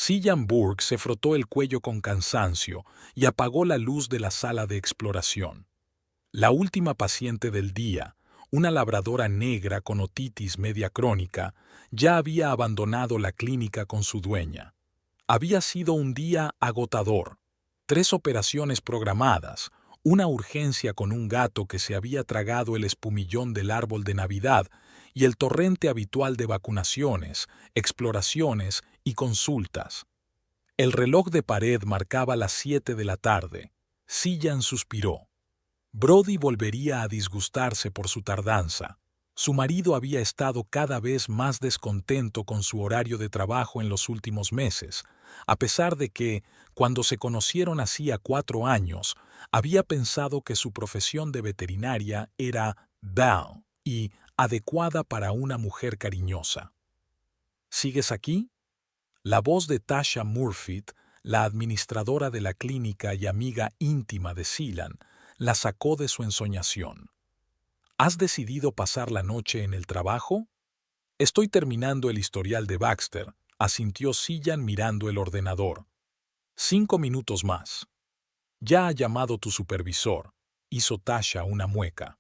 Cillian Burke se frotó el cuello con cansancio y apagó la luz de la sala de exploración. La última paciente del día, una labradora negra con otitis media crónica, ya había abandonado la clínica con su dueña. Había sido un día agotador. 3 operaciones programadas, una urgencia con un gato que se había tragado el espumillón del árbol de Navidad y el torrente habitual de vacunaciones, exploraciones y consultas. El reloj de pared marcaba las 7 de la tarde. Cillian suspiró. Brody volvería a disgustarse por su tardanza. Su marido había estado cada vez más descontento con su horario de trabajo en los últimos meses, a pesar de que, cuando se conocieron hacía 4 años, había pensado que su profesión de veterinaria era belle y adecuada para una mujer cariñosa. ¿Sigues aquí? La voz de Tasha Murphy, la administradora de la clínica y amiga íntima de Cillian, la sacó de su ensoñación. ¿Has decidido pasar la noche en el trabajo? Estoy terminando el historial de Baxter, asintió Cillian mirando el ordenador. 5 minutos más. Ya ha llamado tu supervisor, hizo Tasha una mueca.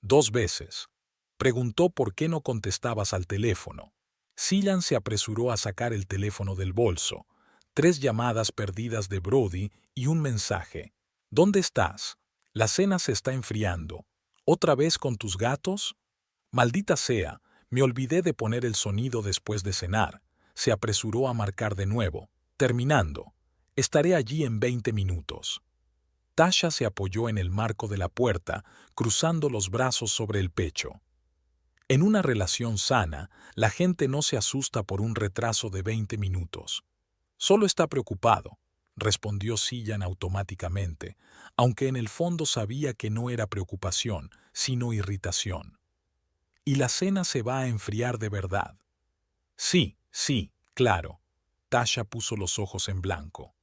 2 veces. Preguntó por qué no contestabas al teléfono. Cillian se apresuró a sacar el teléfono del bolso. 3 llamadas perdidas de Brody y un mensaje. ¿Dónde estás? La cena se está enfriando. ¿Otra vez con tus gatos? Maldita sea, me olvidé de poner el sonido después de cenar. Se apresuró a marcar de nuevo. Terminando. Estaré allí en 20 minutos. Tasha se apoyó en el marco de la puerta, cruzando los brazos sobre el pecho. En una relación sana, la gente no se asusta por un retraso de 20 minutos. Solo está preocupado, respondió Cillian automáticamente, aunque en el fondo sabía que no era preocupación, sino irritación. ¿Y la cena se va a enfriar de verdad? Sí, sí, claro. Tasha puso los ojos en blanco.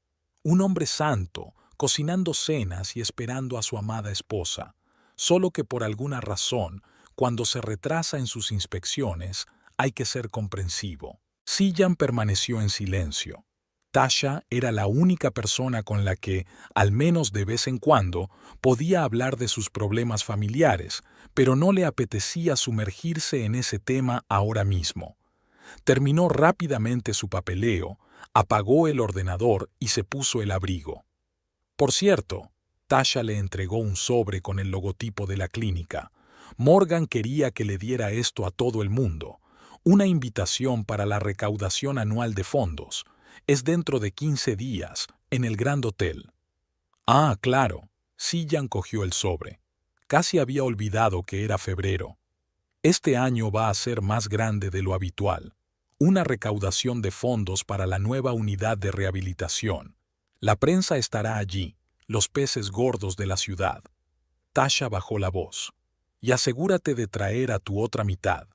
Un hombre santo, cocinando cenas y esperando a su amada esposa, solo que por alguna razón, cuando se retrasa en sus inspecciones, hay que ser comprensivo. Cillian permaneció en silencio. Tasha era la única persona con la que, al menos de vez en cuando, podía hablar de sus problemas familiares, pero no le apetecía sumergirse en ese tema ahora mismo. Terminó rápidamente su papeleo, apagó el ordenador y se puso el abrigo. Por cierto, Tasha le entregó un sobre con el logotipo de la clínica. Morgan quería que le diera esto a todo el mundo. Una invitación para la recaudación anual de fondos. Es dentro de 15 días, en el Grand Hotel. Ah, claro. Cillian cogió el sobre. Casi había olvidado que era febrero. Este año va a ser más grande de lo habitual. Una recaudación de fondos para la nueva unidad de rehabilitación. La prensa estará allí, los peces gordos de la ciudad. Tasha bajó la voz. Y asegúrate de traer a tu otra mitad.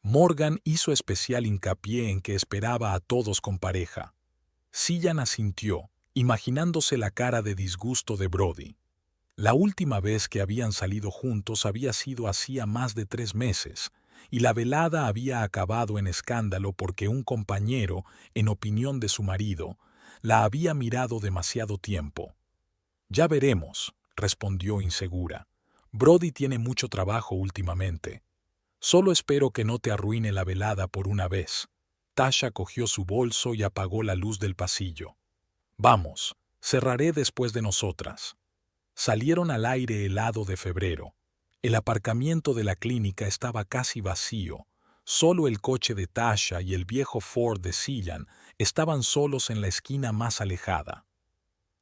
Morgan hizo especial hincapié en que esperaba a todos con pareja. Cillian asintió, imaginándose la cara de disgusto de Brody. La última vez que habían salido juntos había sido hacía más de 3 meses, y la velada había acabado en escándalo porque un compañero, en opinión de su marido, la había mirado demasiado tiempo. Ya veremos, respondió insegura. Brody tiene mucho trabajo últimamente. Solo espero que no te arruine la velada por una vez. Tasha cogió su bolso y apagó la luz del pasillo. Vamos, cerraré después de nosotras. Salieron al aire helado de febrero. El aparcamiento de la clínica estaba casi vacío. Solo el coche de Tasha y el viejo Ford de Cillian estaban solos en la esquina más alejada.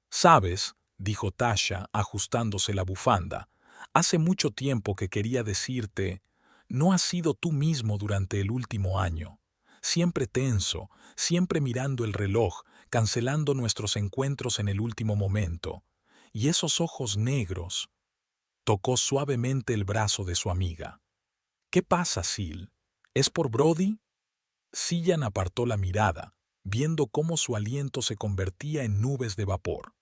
«¿Sabes?», dijo Tasha, ajustándose la bufanda, «hace mucho tiempo que quería decirte, no has sido tú mismo durante el último año. Siempre tenso, siempre mirando el reloj, cancelando nuestros encuentros en el último momento. Y esos ojos negros». Tocó suavemente el brazo de su amiga. «¿Qué pasa, Sil? ¿Es por Brody?». Cillian apartó la mirada, viendo cómo su aliento se convertía en nubes de vapor.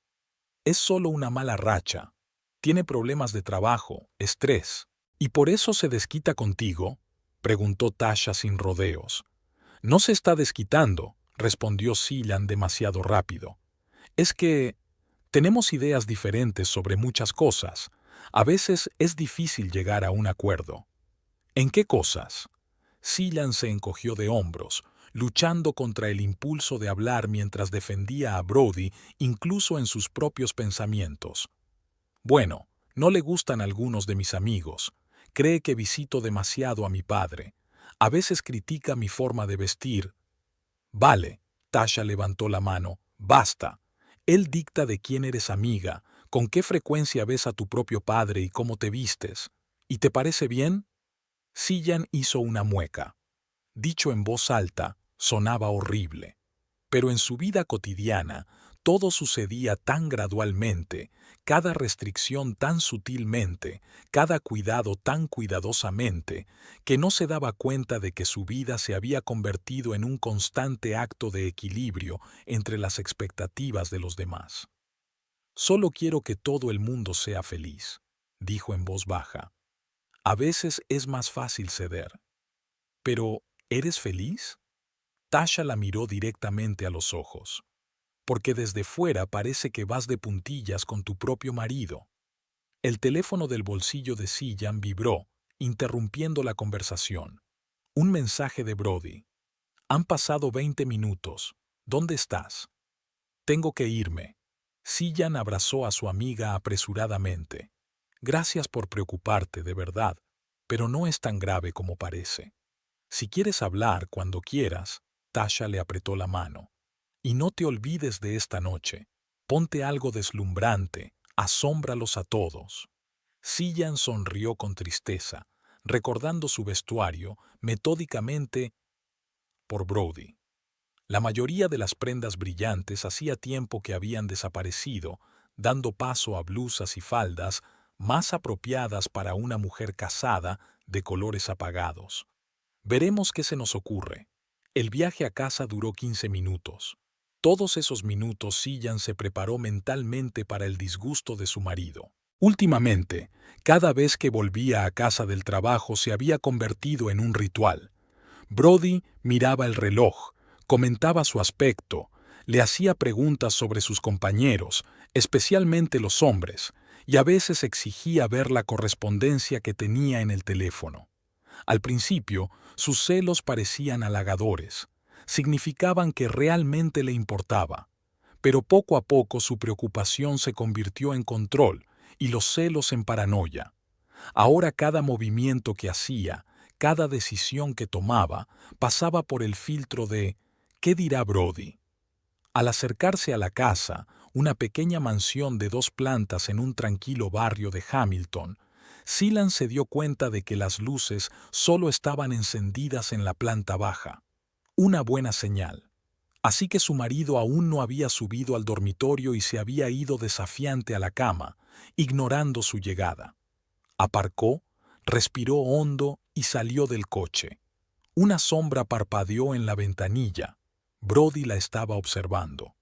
«Es solo una mala racha. Tiene problemas de trabajo, estrés. ¿Y por eso se desquita contigo?», preguntó Tasha sin rodeos. «No se está desquitando», respondió Cillian demasiado rápido. Es que tenemos ideas diferentes sobre muchas cosas. A veces es difícil llegar a un acuerdo. ¿En qué cosas? Cillian se encogió de hombros, luchando contra el impulso de hablar mientras defendía a Brody incluso en sus propios pensamientos. Bueno, no le gustan algunos de mis amigos. Cree que visito demasiado a mi padre. A veces critica mi forma de vestir. Vale, Tasha levantó la mano. Basta. Él dicta de quién eres amiga, con qué frecuencia ves a tu propio padre y cómo te vistes. ¿Y te parece bien? Cillian hizo una mueca. Dicho en voz alta, sonaba horrible. Pero en su vida cotidiana, todo sucedía tan gradualmente, cada restricción tan sutilmente, cada cuidado tan cuidadosamente, que no se daba cuenta de que su vida se había convertido en un constante acto de equilibrio entre las expectativas de los demás. Solo quiero que todo el mundo sea feliz, dijo en voz baja. A veces es más fácil ceder. Pero, ¿eres feliz? Tasha la miró directamente a los ojos. Porque desde fuera parece que vas de puntillas con tu propio marido. El teléfono del bolsillo de Cillian vibró, interrumpiendo la conversación. Un mensaje de Brody. Han pasado 20 minutos. ¿Dónde estás? Tengo que irme. Cillian abrazó a su amiga apresuradamente. Gracias por preocuparte, de verdad, pero no es tan grave como parece. Si quieres hablar cuando quieras, Tasha le apretó la mano. Y no te olvides de esta noche. Ponte algo deslumbrante, asómbralos a todos. Cillian sonrió con tristeza, recordando su vestuario metódicamente por Brody. La mayoría de las prendas brillantes hacía tiempo que habían desaparecido, dando paso a blusas y faldas más apropiadas para una mujer casada de colores apagados. Veremos qué se nos ocurre. El viaje a casa duró 15 minutos. Todos esos minutos Cillian se preparó mentalmente para el disgusto de su marido. Últimamente, cada vez que volvía a casa del trabajo se había convertido en un ritual. Brody miraba el reloj, comentaba su aspecto, le hacía preguntas sobre sus compañeros, especialmente los hombres, y a veces exigía ver la correspondencia que tenía en el teléfono. Al principio, sus celos parecían halagadores, significaban que realmente le importaba, pero poco a poco su preocupación se convirtió en control y los celos en paranoia. Ahora cada movimiento que hacía, cada decisión que tomaba, pasaba por el filtro de ¿qué dirá Brody? Al acercarse a la casa, una pequeña mansión de 2 plantas en un tranquilo barrio de Hamilton, Cillian se dio cuenta de que las luces solo estaban encendidas en la planta baja. Una buena señal. Así que su marido aún no había subido al dormitorio y se había ido desafiante a la cama, ignorando su llegada. Aparcó, respiró hondo y salió del coche. Una sombra parpadeó en la ventanilla. Brody la estaba observando.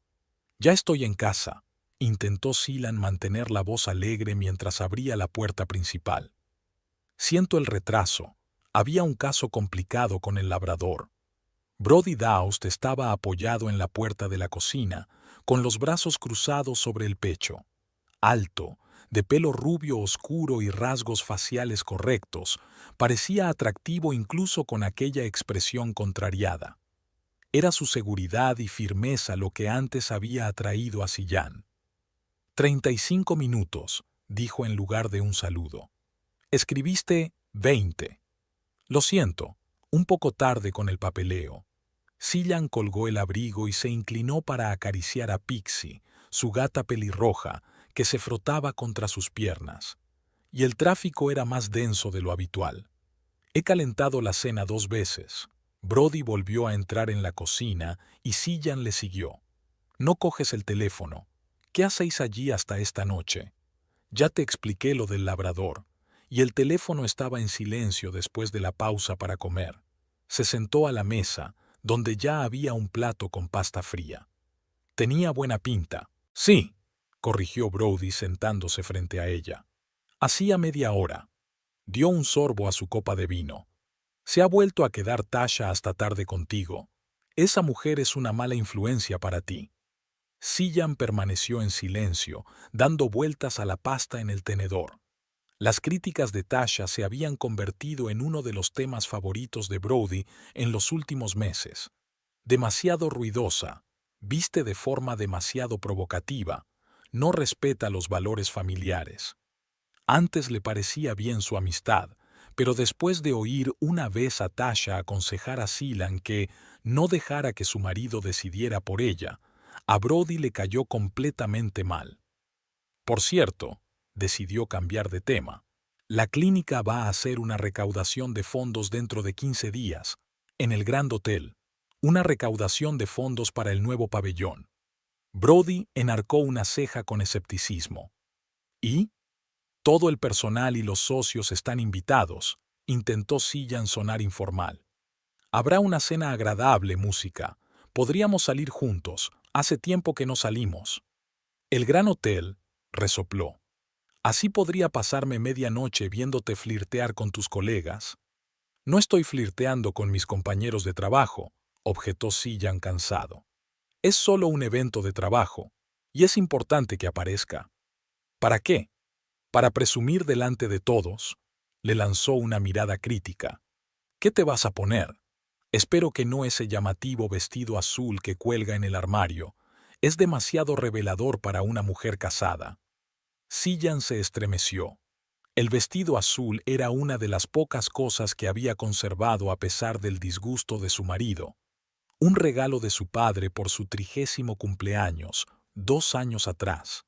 «Ya estoy en casa», intentó Cillian mantener la voz alegre mientras abría la puerta principal. «Siento el retraso. Había un caso complicado con el labrador». Brody Daoust estaba apoyado en la puerta de la cocina, con los brazos cruzados sobre el pecho. Alto, de pelo rubio oscuro y rasgos faciales correctos, parecía atractivo incluso con aquella expresión contrariada. Era su seguridad y firmeza lo que antes había atraído a Cillian. 35 minutos, dijo en lugar de un saludo. Escribiste 20. Lo siento, un poco tarde con el papeleo. Cillian colgó el abrigo y se inclinó para acariciar a Pixie, su gata pelirroja, que se frotaba contra sus piernas. Y el tráfico era más denso de lo habitual. He calentado la cena 2 veces. Brody volvió a entrar en la cocina y Cillian le siguió. No coges el teléfono. ¿Qué hacéis allí hasta esta noche? Ya te expliqué lo del labrador. Y el teléfono estaba en silencio después de la pausa para comer. Se sentó a la mesa, donde ya había un plato con pasta fría. Tenía buena pinta. Sí, corrigió Brody sentándose frente a ella. Hacía media hora. Dio un sorbo a su copa de vino. Se ha vuelto a quedar Tasha hasta tarde contigo. Esa mujer es una mala influencia para ti. Sillan permaneció en silencio, dando vueltas a la pasta en el tenedor. Las críticas de Tasha se habían convertido en uno de los temas favoritos de Brody en los últimos meses. Demasiado ruidosa, viste de forma demasiado provocativa, no respeta los valores familiares. Antes le parecía bien su amistad, pero después de oír una vez a Tasha aconsejar a Silan que no dejara que su marido decidiera por ella, a Brody le cayó completamente mal. Por cierto, decidió cambiar de tema. La clínica va a hacer una recaudación de fondos dentro de 15 días, en el Grand Hotel. Una recaudación de fondos para el nuevo pabellón. Brody enarcó una ceja con escepticismo. ¿Y? Todo el personal y los socios están invitados, intentó Sillan sonar informal. Habrá una cena agradable, música. Podríamos salir juntos, hace tiempo que no salimos. El Gran Hotel, resopló. Así podría pasarme medianoche viéndote flirtear con tus colegas. No estoy flirteando con mis compañeros de trabajo, objetó Sillan cansado. Es solo un evento de trabajo, y es importante que aparezca. ¿Para qué? Para presumir delante de todos, le lanzó una mirada crítica. ¿Qué te vas a poner? Espero que no ese llamativo vestido azul que cuelga en el armario. Es demasiado revelador para una mujer casada. Sillan se estremeció. El vestido azul era una de las pocas cosas que había conservado a pesar del disgusto de su marido. Un regalo de su padre por su 30º cumpleaños, 2 años atrás.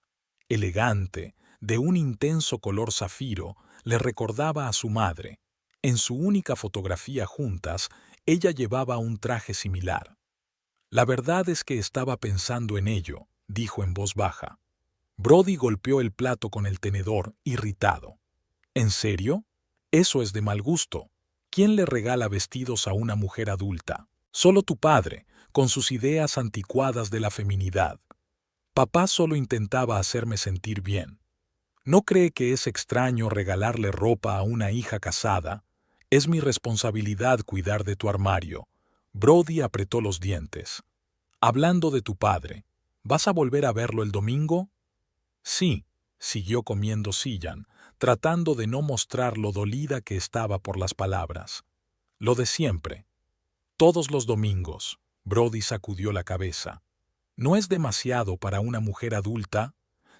Elegante, de un intenso color zafiro, le recordaba a su madre. En su única fotografía juntas, ella llevaba un traje similar. La verdad es que estaba pensando en ello, dijo en voz baja. Brody golpeó el plato con el tenedor, irritado. ¿En serio? Eso es de mal gusto. ¿Quién le regala vestidos a una mujer adulta? Solo tu padre, con sus ideas anticuadas de la feminidad. Papá solo intentaba hacerme sentir bien. ¿No cree que es extraño regalarle ropa a una hija casada? Es mi responsabilidad cuidar de tu armario. Brody apretó los dientes. Hablando de tu padre, ¿vas a volver a verlo el domingo? Sí, siguió comiendo Sillan, tratando de no mostrar lo dolida que estaba por las palabras. Lo de siempre. Todos los domingos. Brody sacudió la cabeza. ¿No es demasiado para una mujer adulta?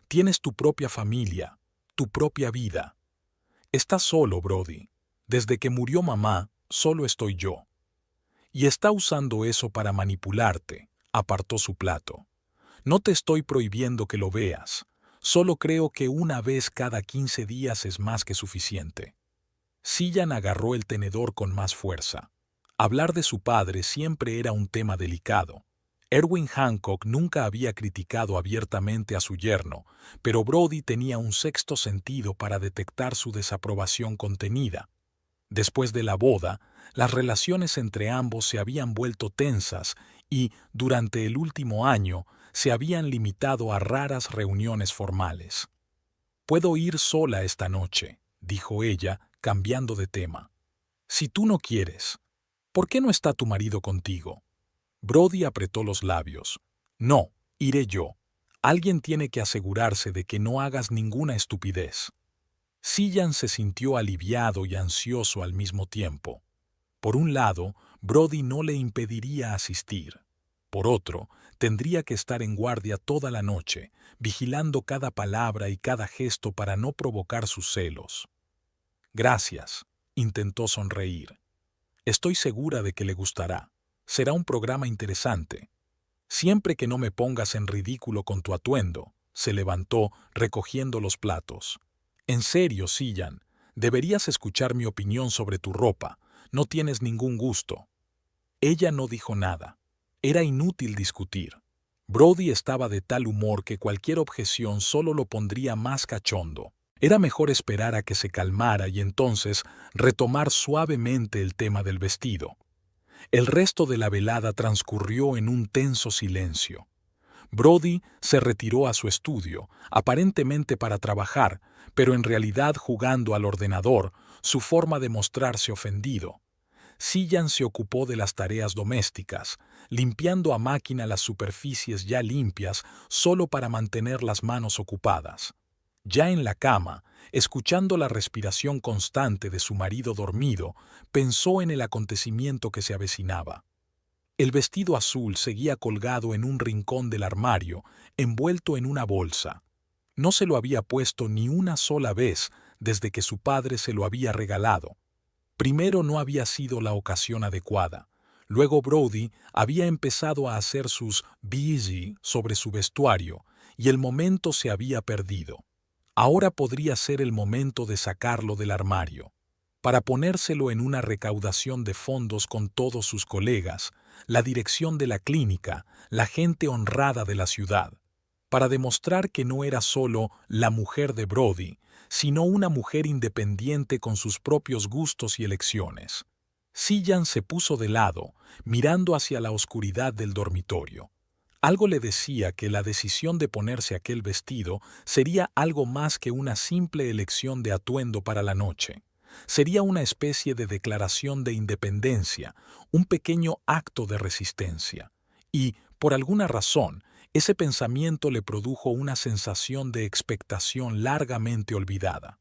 Tienes tu propia familia, tu propia vida. Estás solo, Brody. Desde que murió mamá, solo estoy yo. Y está usando eso para manipularte, apartó su plato. No te estoy prohibiendo que lo veas. Solo creo que una vez cada 15 días es más que suficiente. Sillan agarró el tenedor con más fuerza. Hablar de su padre siempre era un tema delicado. Erwin Hancock nunca había criticado abiertamente a su yerno, pero Brody tenía un sexto sentido para detectar su desaprobación contenida. Después de la boda, las relaciones entre ambos se habían vuelto tensas y, durante el último año, se habían limitado a raras reuniones formales. «Puedo ir sola esta noche», dijo ella, cambiando de tema. «Si tú no quieres, ¿por qué no está tu marido contigo?» Brody apretó los labios. «No, iré yo. Alguien tiene que asegurarse de que no hagas ninguna estupidez». Sillan se sintió aliviado y ansioso al mismo tiempo. Por un lado, Brody no le impediría asistir. Por otro, tendría que estar en guardia toda la noche, vigilando cada palabra y cada gesto para no provocar sus celos. «Gracias», intentó sonreír. «Estoy segura de que le gustará. Será un programa interesante. Siempre que no me pongas en ridículo con tu atuendo», se levantó, recogiendo los platos. «En serio, Sillan, deberías escuchar mi opinión sobre tu ropa. No tienes ningún gusto». Ella no dijo nada. Era inútil discutir. Brody estaba de tal humor que cualquier objeción solo lo pondría más cachondo. Era mejor esperar a que se calmara y entonces retomar suavemente el tema del vestido. El resto de la velada transcurrió en un tenso silencio. Brody se retiró a su estudio, aparentemente para trabajar, pero en realidad jugando al ordenador, su forma de mostrarse ofendido. Sillan se ocupó de las tareas domésticas, limpiando a máquina las superficies ya limpias solo para mantener las manos ocupadas. Ya en la cama, escuchando la respiración constante de su marido dormido, pensó en el acontecimiento que se avecinaba. El vestido azul seguía colgado en un rincón del armario, envuelto en una bolsa. No se lo había puesto ni una sola vez desde que su padre se lo había regalado. Primero no había sido la ocasión adecuada. Luego Brody había empezado a hacer sus busy sobre su vestuario y el momento se había perdido. Ahora podría ser el momento de sacarlo del armario, para ponérselo en una recaudación de fondos con todos sus colegas, la dirección de la clínica, la gente honrada de la ciudad, para demostrar que no era solo la mujer de Brody, sino una mujer independiente con sus propios gustos y elecciones. Sillan se puso de lado, mirando hacia la oscuridad del dormitorio. Algo le decía que la decisión de ponerse aquel vestido sería algo más que una simple elección de atuendo para la noche. Sería una especie de declaración de independencia, un pequeño acto de resistencia. Y, por alguna razón, ese pensamiento le produjo una sensación de expectación largamente olvidada.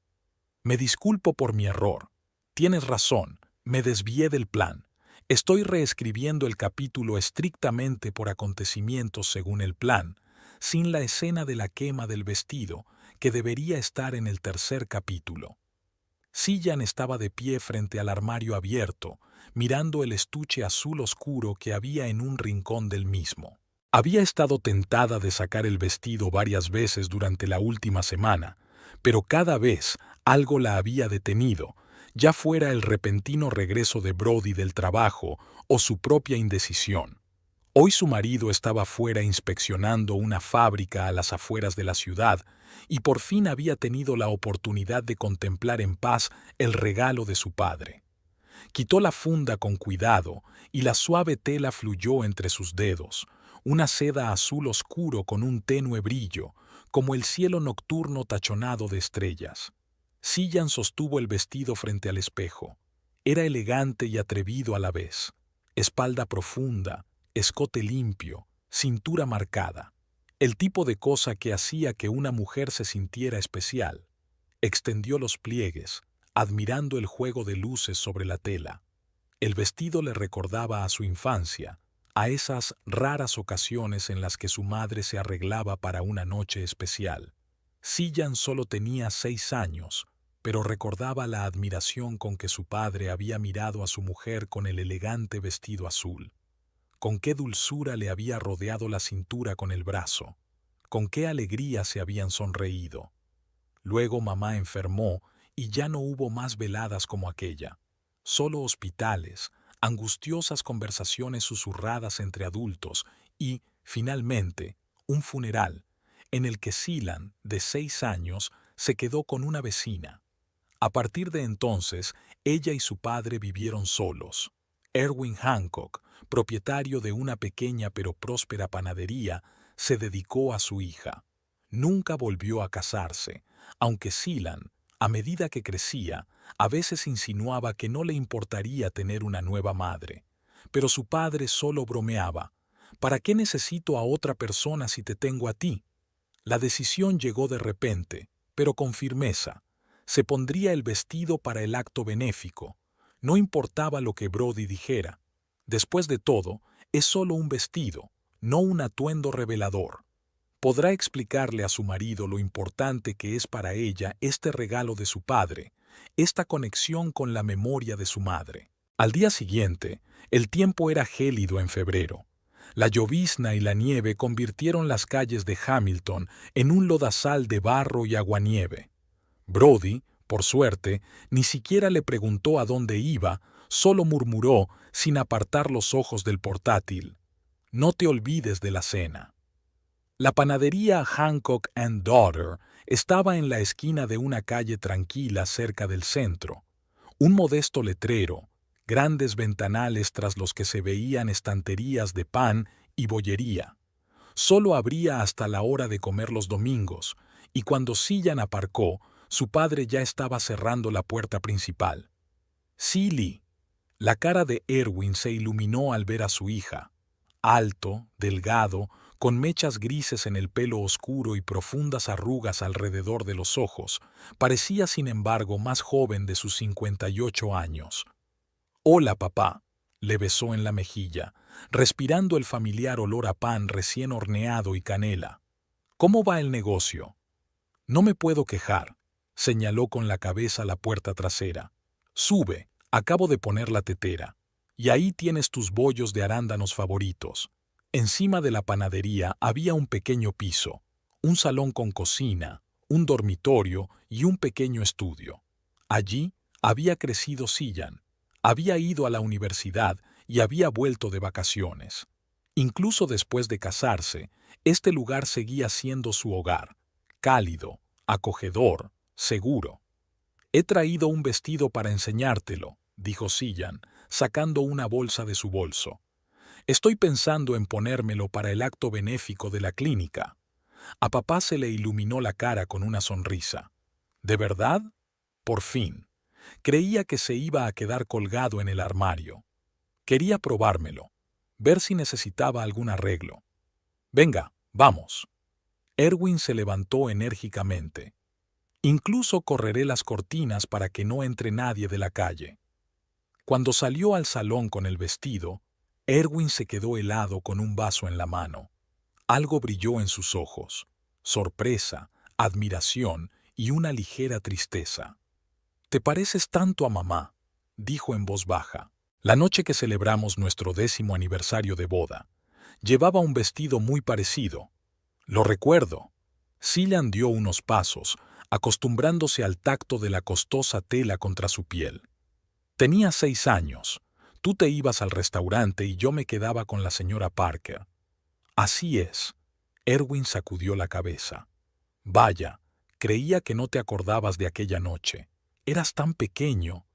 Me disculpo por mi error. Tienes razón, me desvié del plan. Estoy reescribiendo el capítulo estrictamente por acontecimientos según el plan, sin la escena de la quema del vestido, que debería estar en el tercer capítulo. Sillan estaba de pie frente al armario abierto, mirando el estuche azul oscuro que había en un rincón del mismo. Había estado tentada de sacar el vestido varias veces durante la última semana, pero cada vez algo la había detenido, ya fuera el repentino regreso de Brody del trabajo o su propia indecisión. Hoy su marido estaba fuera inspeccionando una fábrica a las afueras de la ciudad y por fin había tenido la oportunidad de contemplar en paz el regalo de su padre. Quitó la funda con cuidado y la suave tela fluyó entre sus dedos, una seda azul oscuro con un tenue brillo, como el cielo nocturno tachonado de estrellas. Sillan sostuvo el vestido frente al espejo. Era elegante y atrevido a la vez. Espalda profunda, escote limpio, cintura marcada. El tipo de cosa que hacía que una mujer se sintiera especial. Extendió los pliegues, admirando el juego de luces sobre la tela. El vestido le recordaba a su infancia, a esas raras ocasiones en las que su madre se arreglaba para una noche especial. Sillan solo tenía 6 años, pero recordaba la admiración con que su padre había mirado a su mujer con el elegante vestido azul. Con qué dulzura le había rodeado la cintura con el brazo. Con qué alegría se habían sonreído. Luego mamá enfermó y ya no hubo más veladas como aquella. Solo hospitales, angustiosas conversaciones susurradas entre adultos y, finalmente, un funeral, en el que Sillan, de 6 años, se quedó con una vecina. A partir de entonces, ella y su padre vivieron solos. Erwin Hancock, propietario de una pequeña pero próspera panadería, se dedicó a su hija. Nunca volvió a casarse, aunque Sillan, a medida que crecía, a veces insinuaba que no le importaría tener una nueva madre. Pero su padre solo bromeaba. ¿Para qué necesito a otra persona si te tengo a ti? La decisión llegó de repente, pero con firmeza. Se pondría el vestido para el acto benéfico. No importaba lo que Brody dijera. Después de todo, es solo un vestido, no un atuendo revelador. Podrá explicarle a su marido lo importante que es para ella este regalo de su padre, esta conexión con la memoria de su madre. Al día siguiente, el tiempo era gélido en febrero. La llovizna y la nieve convirtieron las calles de Hamilton en un lodazal de barro y aguanieve. Brody, por suerte, ni siquiera le preguntó a dónde iba, solo murmuró, sin apartar los ojos del portátil: «No te olvides de la cena». La panadería Hancock and Daughter estaba en la esquina de una calle tranquila cerca del centro. Un modesto letrero, grandes ventanales tras los que se veían estanterías de pan y bollería. Solo abría hasta la hora de comer los domingos, y cuando Sillan aparcó, su padre ya estaba cerrando la puerta principal. «Silly», La cara de Erwin se iluminó al ver a su hija. Alto, delgado, con mechas grises en el pelo oscuro y profundas arrugas alrededor de los ojos, parecía sin embargo más joven de sus 58 años. «Hola, papá», le besó en la mejilla, respirando el familiar olor a pan recién horneado y canela. «¿Cómo va el negocio?» «No me puedo quejar», señaló con la cabeza la puerta trasera. «Sube, acabo de poner la tetera. Y ahí tienes tus bollos de arándanos favoritos». Encima de la panadería había un pequeño piso, un salón con cocina, un dormitorio y un pequeño estudio. Allí había crecido Cillian. Había ido a la universidad y había vuelto de vacaciones. Incluso después de casarse, este lugar seguía siendo su hogar, cálido, acogedor, seguro. «He traído un vestido para enseñártelo», dijo Cillian, sacando una bolsa de su bolso. «Estoy pensando en ponérmelo para el acto benéfico de la clínica». A papá se le iluminó la cara con una sonrisa. «¿De verdad?» Por fin. Creía que se iba a quedar colgado en el armario. Quería probármelo, ver si necesitaba algún arreglo. «Venga, vamos». Erwin se levantó enérgicamente. «Incluso correré las cortinas para que no entre nadie de la calle». Cuando salió al salón con el vestido, Erwin se quedó helado con un vaso en la mano. Algo brilló en sus ojos: sorpresa, admiración y una ligera tristeza. «Te pareces tanto a mamá», dijo en voz baja. La noche que celebramos nuestro 10º aniversario de boda, llevaba un vestido muy parecido. «Lo recuerdo». Cillian dio unos pasos, acostumbrándose al tacto de la costosa tela contra su piel. «Tenía 6 años. Tú te ibas al restaurante y yo me quedaba con la señora Parker». «Así es». Erwin sacudió la cabeza. «Vaya, creía que no te acordabas de aquella noche. Eras tan pequeño».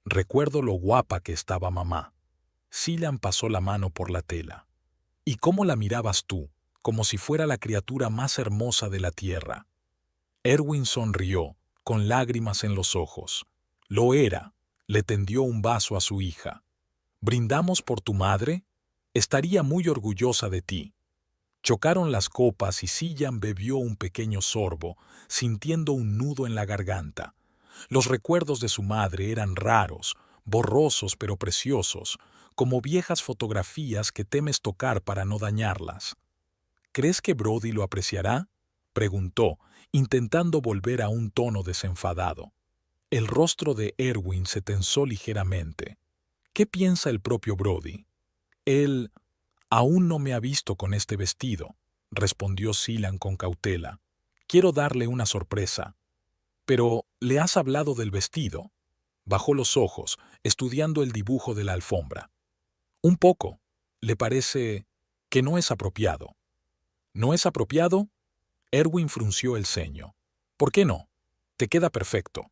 «Recuerdo lo guapa que estaba mamá». Cillian pasó la mano por la tela. «¿Y cómo la mirabas tú? Como si fuera la criatura más hermosa de la tierra». Erwin sonrió, con lágrimas en los ojos. «Lo era». Le tendió un vaso a su hija. «¿Brindamos por tu madre? Estaría muy orgullosa de ti». Chocaron las copas y Cillian bebió un pequeño sorbo, sintiendo un nudo en la garganta. Los recuerdos de su madre eran raros, borrosos pero preciosos, como viejas fotografías que temes tocar para no dañarlas. «¿Crees que Brody lo apreciará?», preguntó, intentando volver a un tono desenfadado. El rostro de Erwin se tensó ligeramente. «¿Qué piensa el propio Brody?» «Él aún no me ha visto con este vestido», respondió Cillian con cautela. «Quiero darle una sorpresa». «¿Pero le has hablado del vestido?» Bajó los ojos, estudiando el dibujo de la alfombra. «Un poco. ¿Le parece que no es apropiado?» «¿No es apropiado?» Erwin frunció el ceño. «¿Por qué no? Te queda perfecto».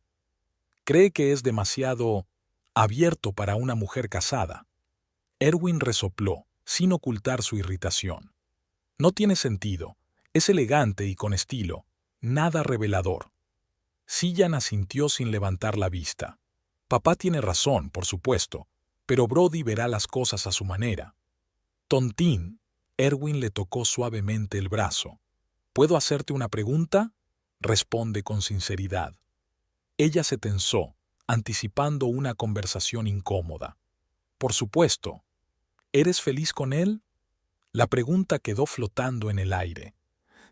«¿Cree que es demasiado abierto para una mujer casada?» Erwin resopló, sin ocultar su irritación. «No tiene sentido. Es elegante y con estilo. Nada revelador». Cillian asintió sin levantar la vista. «Papá tiene razón, por supuesto, pero Brody verá las cosas a su manera». «Tontín». Erwin le tocó suavemente el brazo. «¿Puedo hacerte una pregunta?», responde con sinceridad. Ella se tensó, anticipando una conversación incómoda. «Por supuesto. ¿Eres feliz con él?». La pregunta quedó flotando en el aire.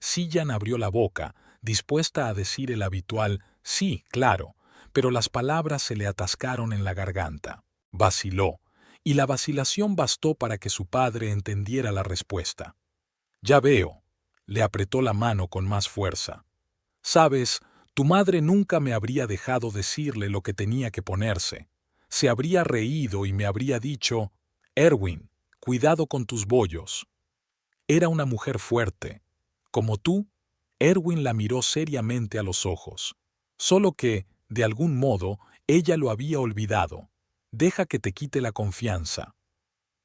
Cillian abrió la boca, dispuesta a decir el habitual «sí, claro», pero las palabras se le atascaron en la garganta. Vaciló, y la vacilación bastó para que su padre entendiera la respuesta. «Ya veo», le apretó la mano con más fuerza. «Sabes, tu madre nunca me habría dejado decirle lo que tenía que ponerse. Se habría reído y me habría dicho: «Erwin, cuidado con tus bollos». Era una mujer fuerte. Como tú». Erwin la miró seriamente a los ojos. Solo que, de algún modo, ella lo había olvidado. «Deja que te quite la confianza».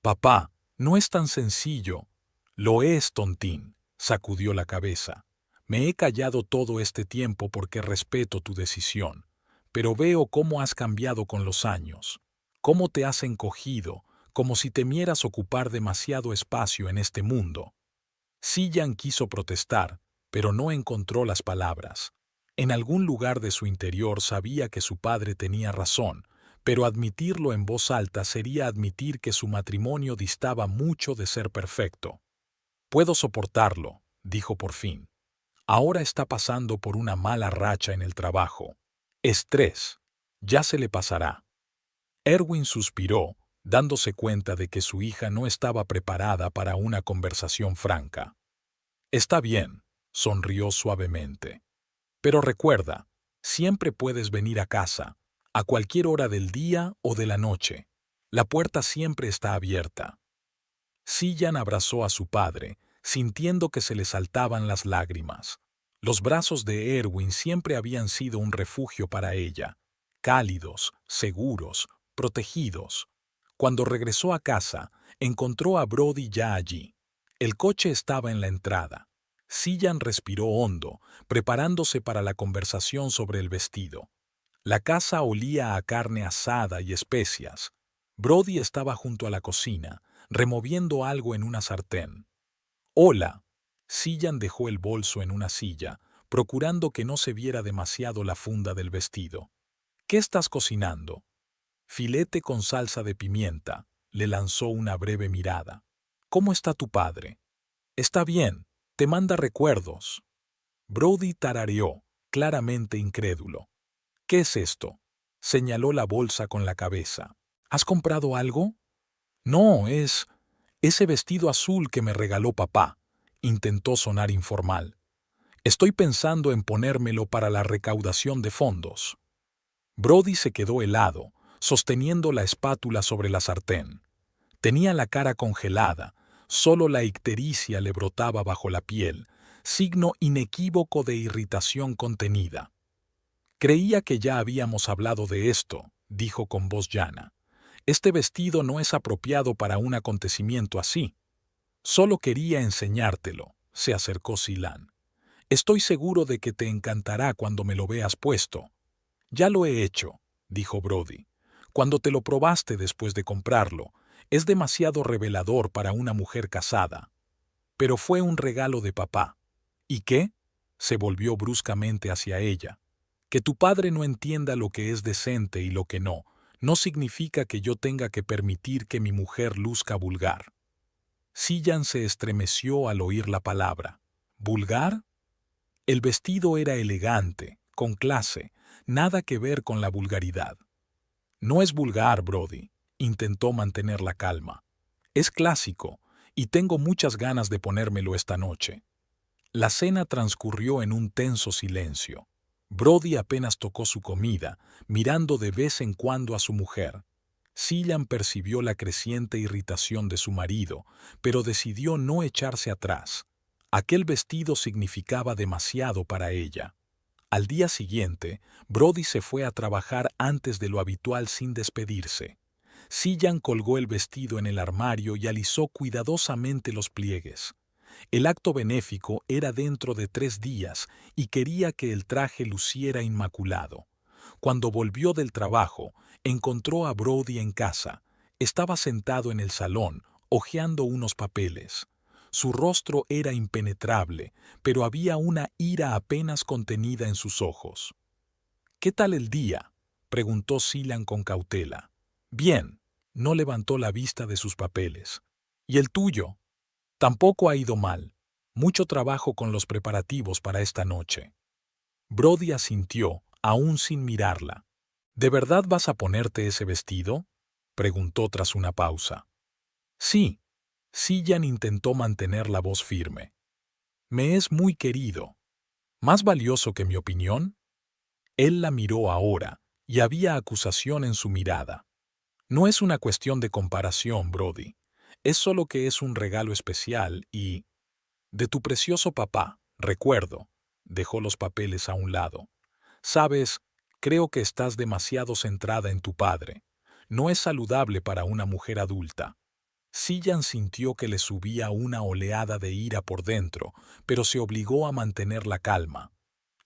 «Papá, no es tan sencillo». «Lo es, tontín», sacudió la cabeza. «Me he callado todo este tiempo porque respeto tu decisión, pero veo cómo has cambiado con los años». ¿Cómo te has encogido, como si temieras ocupar demasiado espacio en este mundo? Sillan quiso protestar, pero no encontró las palabras. En algún lugar de su interior sabía que su padre tenía razón, pero admitirlo en voz alta sería admitir que su matrimonio distaba mucho de ser perfecto. Puedo soportarlo, dijo por fin. Ahora está pasando por una mala racha en el trabajo. Estrés. Ya se le pasará. Erwin suspiró, dándose cuenta de que su hija no estaba preparada para una conversación franca. Está bien, sonrió suavemente. Pero recuerda, siempre puedes venir a casa, a cualquier hora del día o de la noche. La puerta siempre está abierta. Sillan abrazó a su padre, sintiendo que se le saltaban las lágrimas. Los brazos de Erwin siempre habían sido un refugio para ella, cálidos, seguros, protegidos. Cuando regresó a casa, encontró a Brody ya allí. El coche estaba en la entrada. Sillan respiró hondo, preparándose para la conversación sobre el vestido. La casa olía a carne asada y especias. Brody estaba junto a la cocina, removiendo algo en una sartén. «Hola». Sillan dejó el bolso en una silla, procurando que no se viera demasiado la funda del vestido. «¿Qué estás cocinando?» «Filete con salsa de pimienta», le lanzó una breve mirada. «¿Cómo está tu padre?» «Está bien, te manda recuerdos». Brody tarareó, claramente incrédulo. «¿Qué es esto?», señaló la bolsa con la cabeza. «¿Has comprado algo?» «No, es ese vestido azul que me regaló papá», intentó sonar informal. «Estoy pensando en ponérmelo para la recaudación de fondos». Brody se quedó helado, sosteniendo la espátula sobre la sartén. Tenía la cara congelada, solo la ictericia le brotaba bajo la piel, signo inequívoco de irritación contenida. «Creía que ya habíamos hablado de esto», dijo con voz llana. «Este vestido no es apropiado para un acontecimiento así. Solo quería enseñártelo», se acercó Sillan. «Estoy seguro de que te encantará cuando me lo veas puesto». «Ya lo he hecho», dijo Brody. «Cuando te lo probaste después de comprarlo, es demasiado revelador para una mujer casada». «Pero fue un regalo de papá». «¿Y qué?», se volvió bruscamente hacia ella. «Que tu padre no entienda lo que es decente y lo que no significa que yo tenga que permitir que mi mujer luzca vulgar». Sillan se estremeció al oír la palabra. ¿Vulgar? El vestido era elegante, con clase, nada que ver con la vulgaridad. «No es vulgar, Brody», intentó mantener la calma. «Es clásico, y tengo muchas ganas de ponérmelo esta noche». La cena transcurrió en un tenso silencio. Brody apenas tocó su comida, mirando de vez en cuando a su mujer. Sillan percibió la creciente irritación de su marido, pero decidió no echarse atrás. Aquel vestido significaba demasiado para ella. Al día siguiente, Brody se fue a trabajar antes de lo habitual sin despedirse. Sillan colgó el vestido en el armario y alisó cuidadosamente los pliegues. El acto benéfico era dentro de 3 días y quería que el traje luciera inmaculado. Cuando volvió del trabajo, encontró a Brody en casa. Estaba sentado en el salón, hojeando unos papeles. Su rostro era impenetrable, pero había una ira apenas contenida en sus ojos. «¿Qué tal el día?», preguntó Sillan con cautela. «Bien», no levantó la vista de sus papeles. «¿Y el tuyo?» «Tampoco ha ido mal. Mucho trabajo con los preparativos para esta noche». Brody asintió, aún sin mirarla. «¿De verdad vas a ponerte ese vestido?», preguntó tras una pausa. «Sí». Sillan intentó mantener la voz firme. «Me es muy querido. ¿Más valioso que mi opinión?». Él la miró ahora, y había acusación en su mirada. «No es una cuestión de comparación, Brody. Es solo que es un regalo especial y... de tu precioso papá, recuerdo». Dejó los papeles a un lado. «Sabes, creo que estás demasiado centrada en tu padre. No es saludable para una mujer adulta». Sillan sintió que le subía una oleada de ira por dentro, pero se obligó a mantener la calma.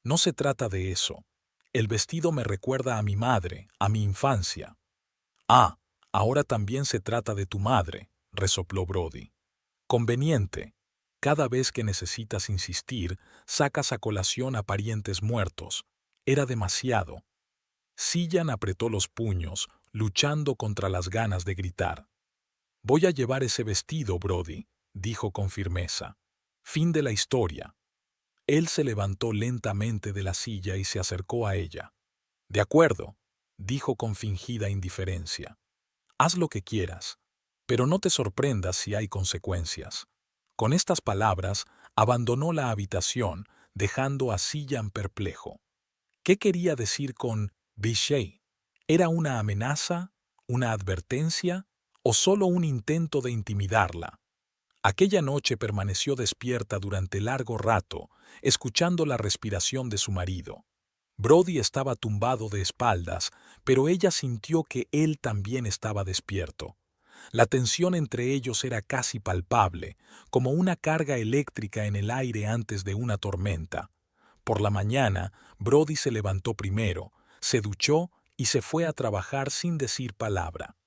«No se trata de eso. El vestido me recuerda a mi madre, a mi infancia». «Ah», Ahora también se trata de tu madre, resopló Brody. Conveniente. Cada vez que necesitas insistir, sacas a colación a parientes muertos. Era demasiado. Cillian apretó los puños, luchando contra las ganas de gritar. Voy a llevar ese vestido, Brody, dijo con firmeza. Fin de la historia. Él se levantó lentamente de la silla y se acercó a ella. De acuerdo, dijo con fingida indiferencia. Haz lo que quieras, pero no te sorprendas si hay consecuencias. Con estas palabras, abandonó la habitación, dejando a Cillian perplejo. ¿Qué quería decir con Vichy? ¿Era una amenaza, una advertencia o solo un intento de intimidarla? Aquella noche permaneció despierta durante largo rato, escuchando la respiración de su marido. Brody estaba tumbado de espaldas, pero ella sintió que él también estaba despierto. La tensión entre ellos era casi palpable, como una carga eléctrica en el aire antes de una tormenta. Por la mañana, Brody se levantó primero, se duchó y se fue a trabajar sin decir palabra.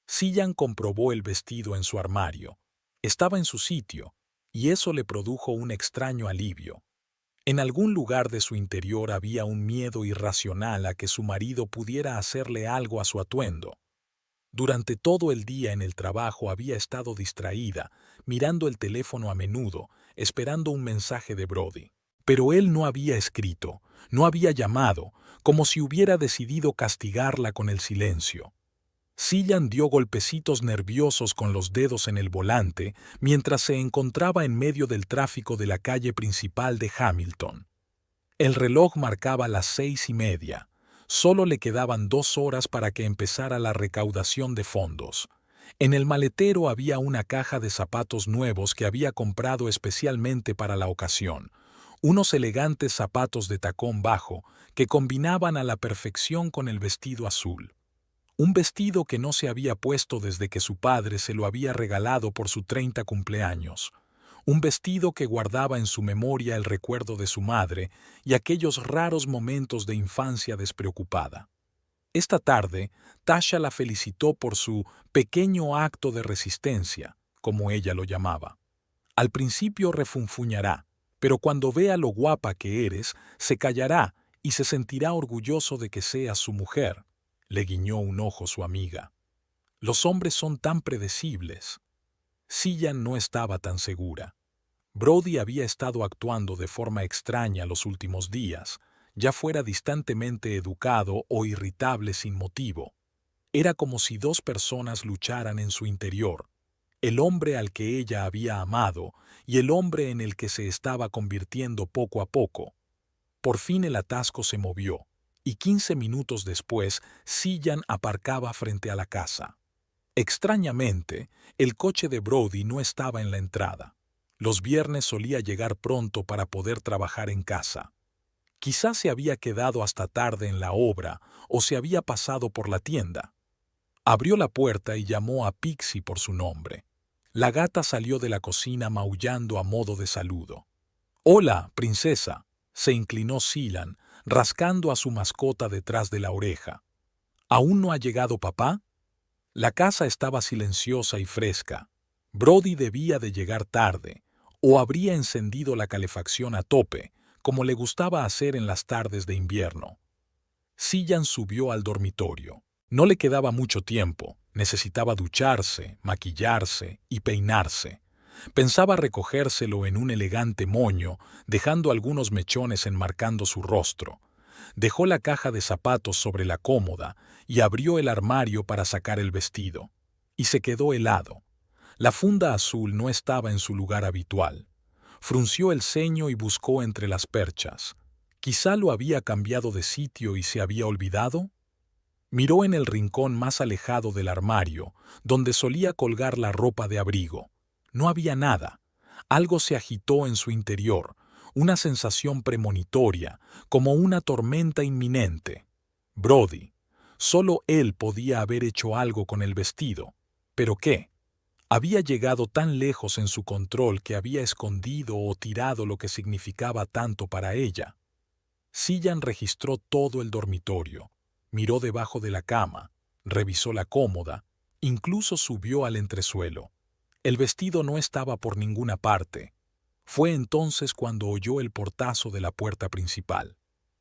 Cillian comprobó el vestido en su armario. Estaba en su sitio, y eso le produjo un extraño alivio. En algún lugar de su interior había un miedo irracional a que su marido pudiera hacerle algo a su atuendo. Durante todo el día en el trabajo había estado distraída, mirando el teléfono a menudo, esperando un mensaje de Brody. Pero él no había escrito, no había llamado, como si hubiera decidido castigarla con el silencio. Cillian dio golpecitos nerviosos con los dedos en el volante mientras se encontraba en medio del tráfico de la calle principal de Hamilton. El reloj marcaba las 6:30. Solo le quedaban 2 horas para que empezara la recaudación de fondos. En el maletero había una caja de zapatos nuevos que había comprado especialmente para la ocasión. Unos elegantes zapatos de tacón bajo que combinaban a la perfección con el vestido azul. Un vestido que no se había puesto desde que su padre se lo había regalado por su 30 cumpleaños. Un vestido que guardaba en su memoria el recuerdo de su madre y aquellos raros momentos de infancia despreocupada. Esta tarde, Tasha la felicitó por su pequeño acto de resistencia, como ella lo llamaba. Al principio refunfuñará, pero cuando vea lo guapa que eres, se callará y se sentirá orgulloso de que seas su mujer, le guiñó un ojo su amiga. Los hombres son tan predecibles. Cillian no estaba tan segura. Brody había estado actuando de forma extraña los últimos días, ya fuera distantemente educado o irritable sin motivo. Era como si dos personas lucharan en su interior, el hombre al que ella había amado y el hombre en el que se estaba convirtiendo poco a poco. Por fin el atasco se movió, y 15 minutos después Cillian aparcaba frente a la casa. Extrañamente, el coche de Brody no estaba en la entrada. Los viernes solía llegar pronto para poder trabajar en casa. Quizás se había quedado hasta tarde en la obra o se había pasado por la tienda. Abrió la puerta y llamó a Pixie por su nombre. La gata salió de la cocina maullando a modo de saludo. «Hola, princesa», se inclinó Cillian, rascando a su mascota detrás de la oreja. «¿Aún no ha llegado papá?» La casa estaba silenciosa y fresca. Brody debía de llegar tarde, o habría encendido la calefacción a tope, como le gustaba hacer en las tardes de invierno. Cillian subió al dormitorio. No le quedaba mucho tiempo, necesitaba ducharse, maquillarse y peinarse. Pensaba recogérselo en un elegante moño, dejando algunos mechones enmarcando su rostro. Dejó la caja de zapatos sobre la cómoda y abrió el armario para sacar el vestido. Y se quedó helado. La funda azul no estaba en su lugar habitual. Frunció el ceño y buscó entre las perchas. ¿Quizá lo había cambiado de sitio y se había olvidado? Miró en el rincón más alejado del armario, donde solía colgar la ropa de abrigo. No había nada. Algo se agitó en su interior, una sensación premonitoria, como una tormenta inminente. Brody. Solo él podía haber hecho algo con el vestido. ¿Pero qué? Había llegado tan lejos en su control que había escondido o tirado lo que significaba tanto para ella. Cillian registró todo el dormitorio, miró debajo de la cama, revisó la cómoda Incluso subió al entresuelo. El vestido no estaba por ninguna parte. Fue entonces cuando oyó el portazo de la puerta principal,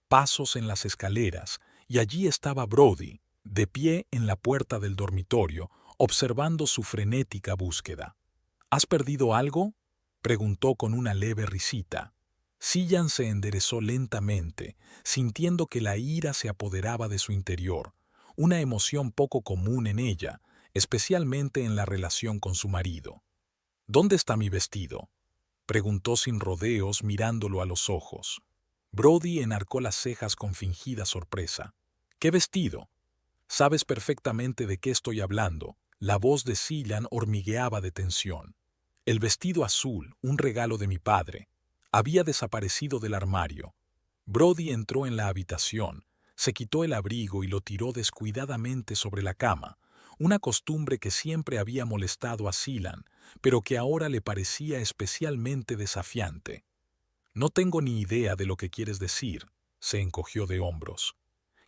pasos en las escaleras, y allí estaba Brody, de pie en la puerta del dormitorio, observando su frenética búsqueda. ¿Has perdido algo?, preguntó con una leve risita. Cillian se enderezó lentamente, sintiendo que la ira se apoderaba de su interior, una emoción poco común en ella, especialmente en la relación con su marido. ¿Dónde está mi vestido?, preguntó sin rodeos mirándolo a los ojos. Brody enarcó las cejas con fingida sorpresa. ¿Qué vestido? Sabes perfectamente de qué estoy hablando. La voz de Cillian hormigueaba de tensión. El vestido azul, un regalo de mi padre, había desaparecido del armario. Brody entró en la habitación, se quitó el abrigo y lo tiró descuidadamente sobre la cama, una costumbre que siempre había molestado a Cillian, pero que ahora le parecía especialmente desafiante. No tengo ni idea de lo que quieres decir, se encogió de hombros.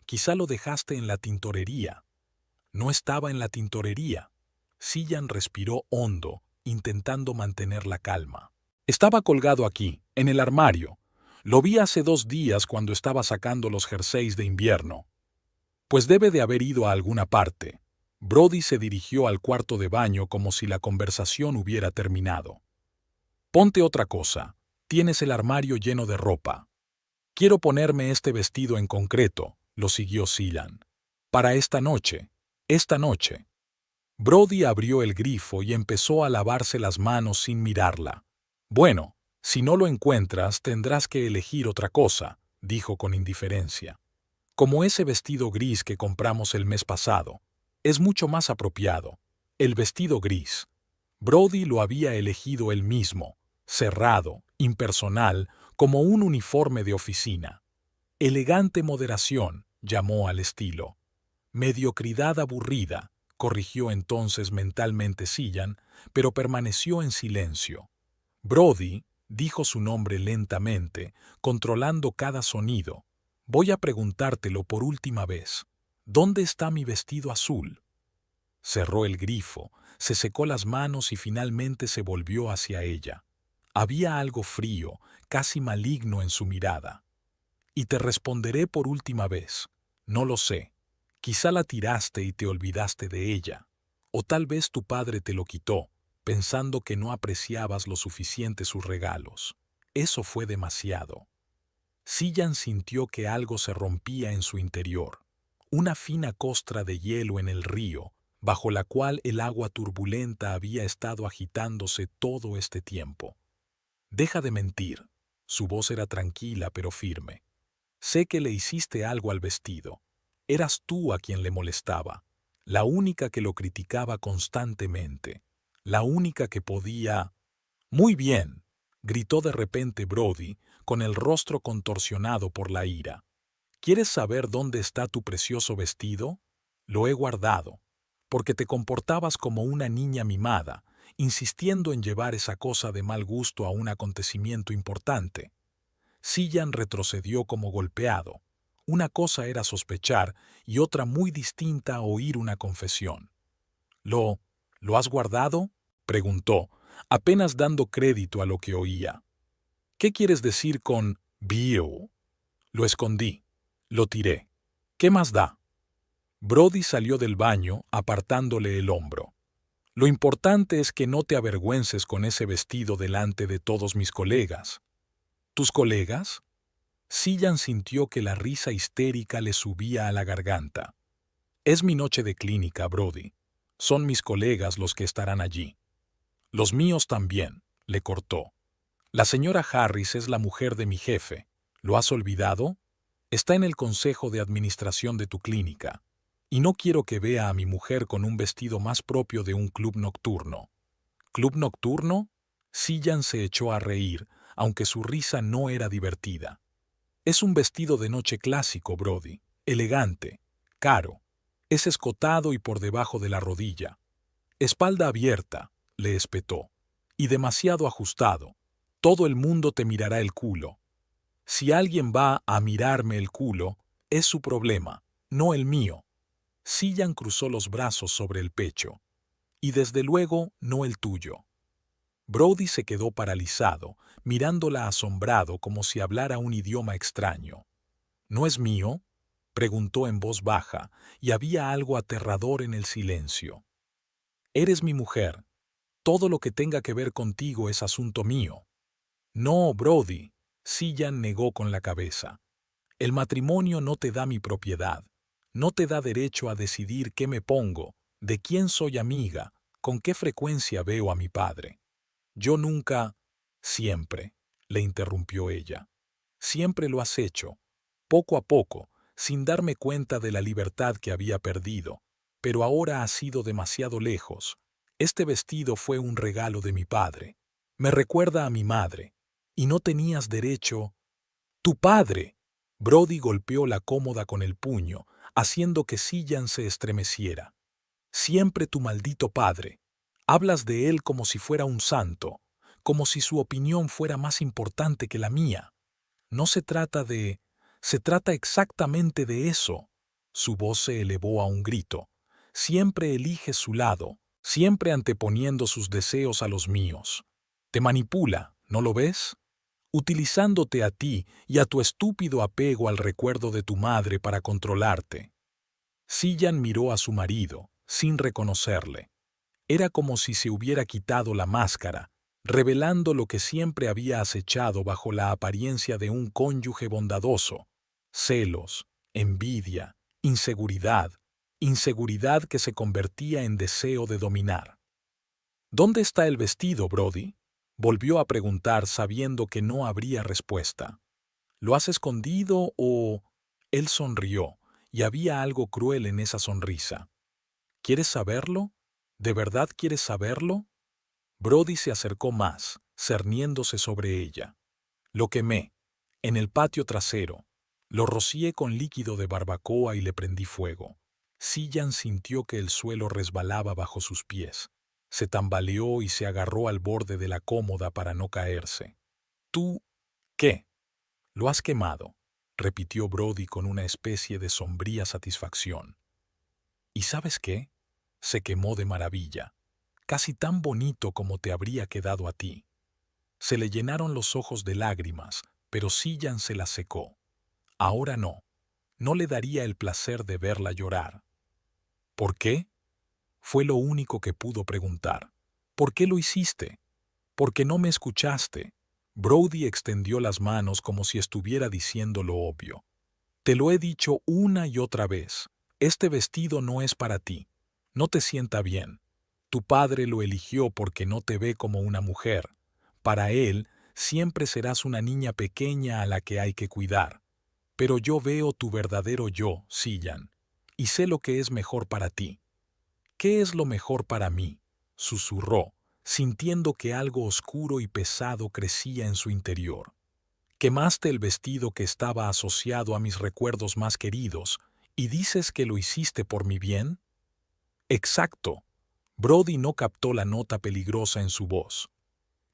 Quizá lo dejaste en la tintorería. No estaba en la tintorería. Cillian respiró hondo, intentando mantener la calma. Estaba colgado aquí, en el armario. Lo vi hace 2 días cuando estaba sacando los jerseys de invierno. Pues debe de haber ido a alguna parte. Brody se dirigió al cuarto de baño como si la conversación hubiera terminado. Ponte otra cosa. Tienes el armario lleno de ropa. Quiero ponerme este vestido en concreto, lo siguió Cillian. Para esta noche. Esta noche. Brody abrió el grifo y empezó a lavarse las manos sin mirarla. Bueno, si no lo encuentras, tendrás que elegir otra cosa, dijo con indiferencia. Como ese vestido gris que compramos el mes pasado. Es mucho más apropiado. El vestido gris. Brody lo había elegido él mismo, cerrado, impersonal, como un uniforme de oficina. Elegante moderación, llamó al estilo. Mediocridad aburrida, corrigió entonces mentalmente Cillian, pero permaneció en silencio. Brody dijo su nombre lentamente, controlando cada sonido. Voy a preguntártelo por última vez. ¿Dónde está mi vestido azul? Cerró el grifo, se secó las manos y finalmente se volvió hacia ella. Había algo frío, casi maligno en su mirada. Y te responderé por última vez. No lo sé. Quizá la tiraste y te olvidaste de ella. O tal vez tu padre te lo quitó, pensando que no apreciabas lo suficiente sus regalos. Eso fue demasiado. Cillian sintió que algo se rompía en su interior. Una fina costra de hielo en el río, bajo la cual el agua turbulenta había estado agitándose todo este tiempo. Deja de mentir. Su voz era tranquila pero firme. Sé que le hiciste algo al vestido. Eras tú a quien le molestaba, la única que lo criticaba constantemente, la única que podía... Muy bien, gritó de repente Brody, con el rostro contorsionado por la ira. ¿Quieres saber dónde está tu precioso vestido? Lo he guardado, porque te comportabas como una niña mimada, insistiendo en llevar esa cosa de mal gusto a un acontecimiento importante. Cillian retrocedió como golpeado. Una cosa era sospechar y otra muy distinta oír una confesión. ¿Lo has guardado?, preguntó, apenas dando crédito a lo que oía. ¿Qué quieres decir con «vio»? Lo escondí. Lo tiré. ¿Qué más da? Brody salió del baño, apartándole el hombro. Lo importante es que no te avergüences con ese vestido delante de todos mis colegas. ¿Tus colegas? Cillian sintió que la risa histérica le subía a la garganta. Es mi noche de clínica, Brody. Son mis colegas los que estarán allí. Los míos también, le cortó. La señora Harris es la mujer de mi jefe. ¿Lo has olvidado? Está en el consejo de administración de tu clínica. Y no quiero que vea a mi mujer con un vestido más propio de un club nocturno. ¿Club nocturno? Cillian se echó a reír, aunque su risa no era divertida. Es un vestido de noche clásico, Brody, elegante, caro. Es escotado y por debajo de la rodilla. Espalda abierta, le espetó, y demasiado ajustado. Todo el mundo te mirará el culo. Si alguien va a mirarme el culo, es su problema, no el mío. Sillan cruzó los brazos sobre el pecho. Y desde luego no el tuyo. Brody se quedó paralizado, mirándola asombrado como si hablara un idioma extraño. ¿No es mío?, preguntó en voz baja, y había algo aterrador en el silencio. Eres mi mujer. Todo lo que tenga que ver contigo es asunto mío. No, Brody, Sillan negó con la cabeza. El matrimonio no te da mi propiedad. No te da derecho a decidir qué me pongo, de quién soy amiga, con qué frecuencia veo a mi padre. Yo nunca, siempre, le interrumpió ella. Siempre lo has hecho, poco a poco, sin darme cuenta de la libertad que había perdido, pero ahora has ido demasiado lejos. Este vestido fue un regalo de mi padre. Me recuerda a mi madre. Y no tenías derecho. ¡Tu padre! Brody golpeó la cómoda con el puño, haciendo que Sillan se estremeciera. Siempre tu maldito padre. Hablas de él como si fuera un santo, como si su opinión fuera más importante que la mía. No se trata de... Se trata exactamente de eso. Su voz se elevó a un grito. Siempre eliges su lado, siempre anteponiendo sus deseos a los míos. Te manipula, ¿no lo ves? Utilizándote a ti y a tu estúpido apego al recuerdo de tu madre para controlarte. Sillan miró a su marido, sin reconocerle. Era como si se hubiera quitado la máscara, revelando lo que siempre había acechado bajo la apariencia de un cónyuge bondadoso: celos, envidia, inseguridad, inseguridad que se convertía en deseo de dominar. ¿Dónde está el vestido, Brody?, volvió a preguntar sabiendo que no habría respuesta. ¿Lo has escondido o...? Él sonrió, y había algo cruel en esa sonrisa. ¿Quieres saberlo? ¿De verdad quieres saberlo? Brody se acercó más, cerniéndose sobre ella. Lo quemé, en el patio trasero. Lo rocié con líquido de barbacoa y le prendí fuego. Sillan sintió que el suelo resbalaba bajo sus pies. Se tambaleó y se agarró al borde de la cómoda para no caerse. ¿Tú qué? Lo has quemado, repitió Brody con una especie de sombría satisfacción. ¿Y sabes qué? Se quemó de maravilla, casi tan bonito como te habría quedado a ti. Se le llenaron los ojos de lágrimas, pero Sillan se las secó. Ahora no. No le daría el placer de verla llorar. ¿Por qué? Fue lo único que pudo preguntar. ¿Por qué lo hiciste? Porque no me escuchaste. Brody extendió las manos como si estuviera diciendo lo obvio. Te lo he dicho una y otra vez. Este vestido no es para ti. No te sienta bien. Tu padre lo eligió porque no te ve como una mujer. Para él, siempre serás una niña pequeña a la que hay que cuidar. Pero yo veo tu verdadero yo, Sillan, y sé lo que es mejor para ti. ¿Qué es lo mejor para mí?, susurró, sintiendo que algo oscuro y pesado crecía en su interior. Quemaste el vestido que estaba asociado a mis recuerdos más queridos, ¿y dices que lo hiciste por mi bien? Exacto. Brody no captó la nota peligrosa en su voz.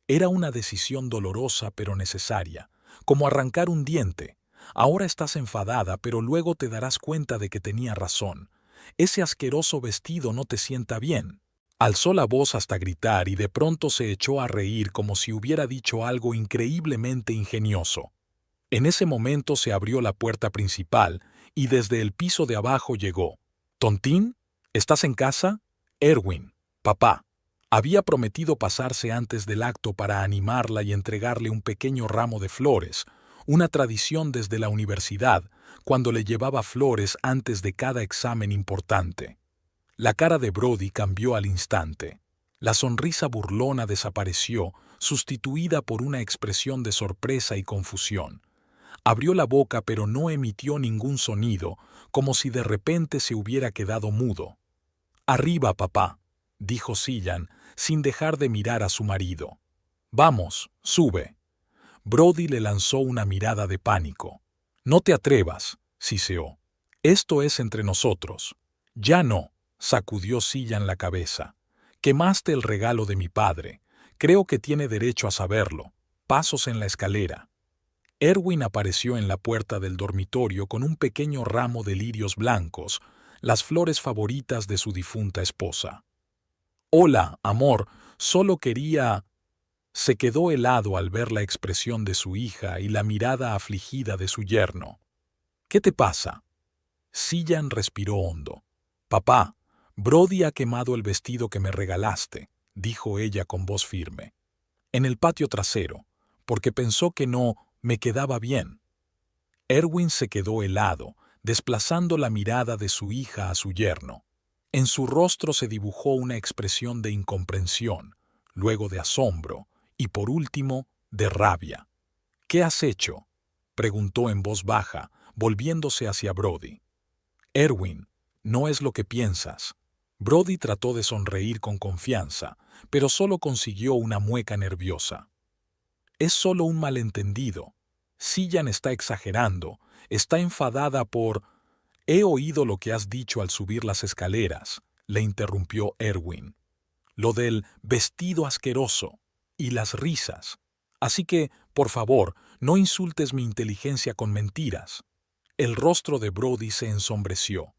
Era una decisión dolorosa pero necesaria, como arrancar un diente. Ahora estás enfadada, pero luego te darás cuenta de que tenía razón. Ese asqueroso vestido no te sienta bien. Alzó la voz hasta gritar y de pronto se echó a reír como si hubiera dicho algo increíblemente ingenioso. En ese momento se abrió la puerta principal y desde el piso de abajo llegó. «¿Tontín? ¿Estás en casa?» «Erwin, papá». Había prometido pasarse antes del acto para animarla y entregarle un pequeño ramo de flores, una tradición desde la universidad, cuando le llevaba flores antes de cada examen importante. La cara de Brody cambió al instante. La sonrisa burlona desapareció, sustituida por una expresión de sorpresa y confusión. Abrió la boca pero no emitió ningún sonido, como si de repente se hubiera quedado mudo. «Arriba, papá», dijo Sillan, sin dejar de mirar a su marido. «Vamos, sube». Brody le lanzó una mirada de pánico. «No te atrevas», siseó. «Esto es entre nosotros». «Ya no», sacudió Sillan la cabeza. «Quemaste el regalo de mi padre. Creo que tiene derecho a saberlo». Pasos en la escalera. Erwin apareció en la puerta del dormitorio con un pequeño ramo de lirios blancos, las flores favoritas de su difunta esposa. «Hola, amor, solo quería...» Se quedó helado al ver la expresión de su hija y la mirada afligida de su yerno. «¿Qué te pasa?» Cillian respiró hondo. «Papá, Brody ha quemado el vestido que me regalaste», dijo ella con voz firme. «En el patio trasero, porque pensó que no me quedaba bien». Erwin se quedó helado, desplazando la mirada de su hija a su yerno. En su rostro se dibujó una expresión de incomprensión, luego de asombro y, por último, de rabia. «¿Qué has hecho?», preguntó en voz baja, volviéndose hacia Brody. «Erwin, no es lo que piensas». Brody trató de sonreír con confianza, pero solo consiguió una mueca nerviosa. «Es solo un malentendido. Cillian está exagerando, está enfadada por...» «He oído lo que has dicho al subir las escaleras», le interrumpió Erwin. «Lo del vestido asqueroso y las risas. Así que, por favor, no insultes mi inteligencia con mentiras». El rostro de Brody se ensombreció.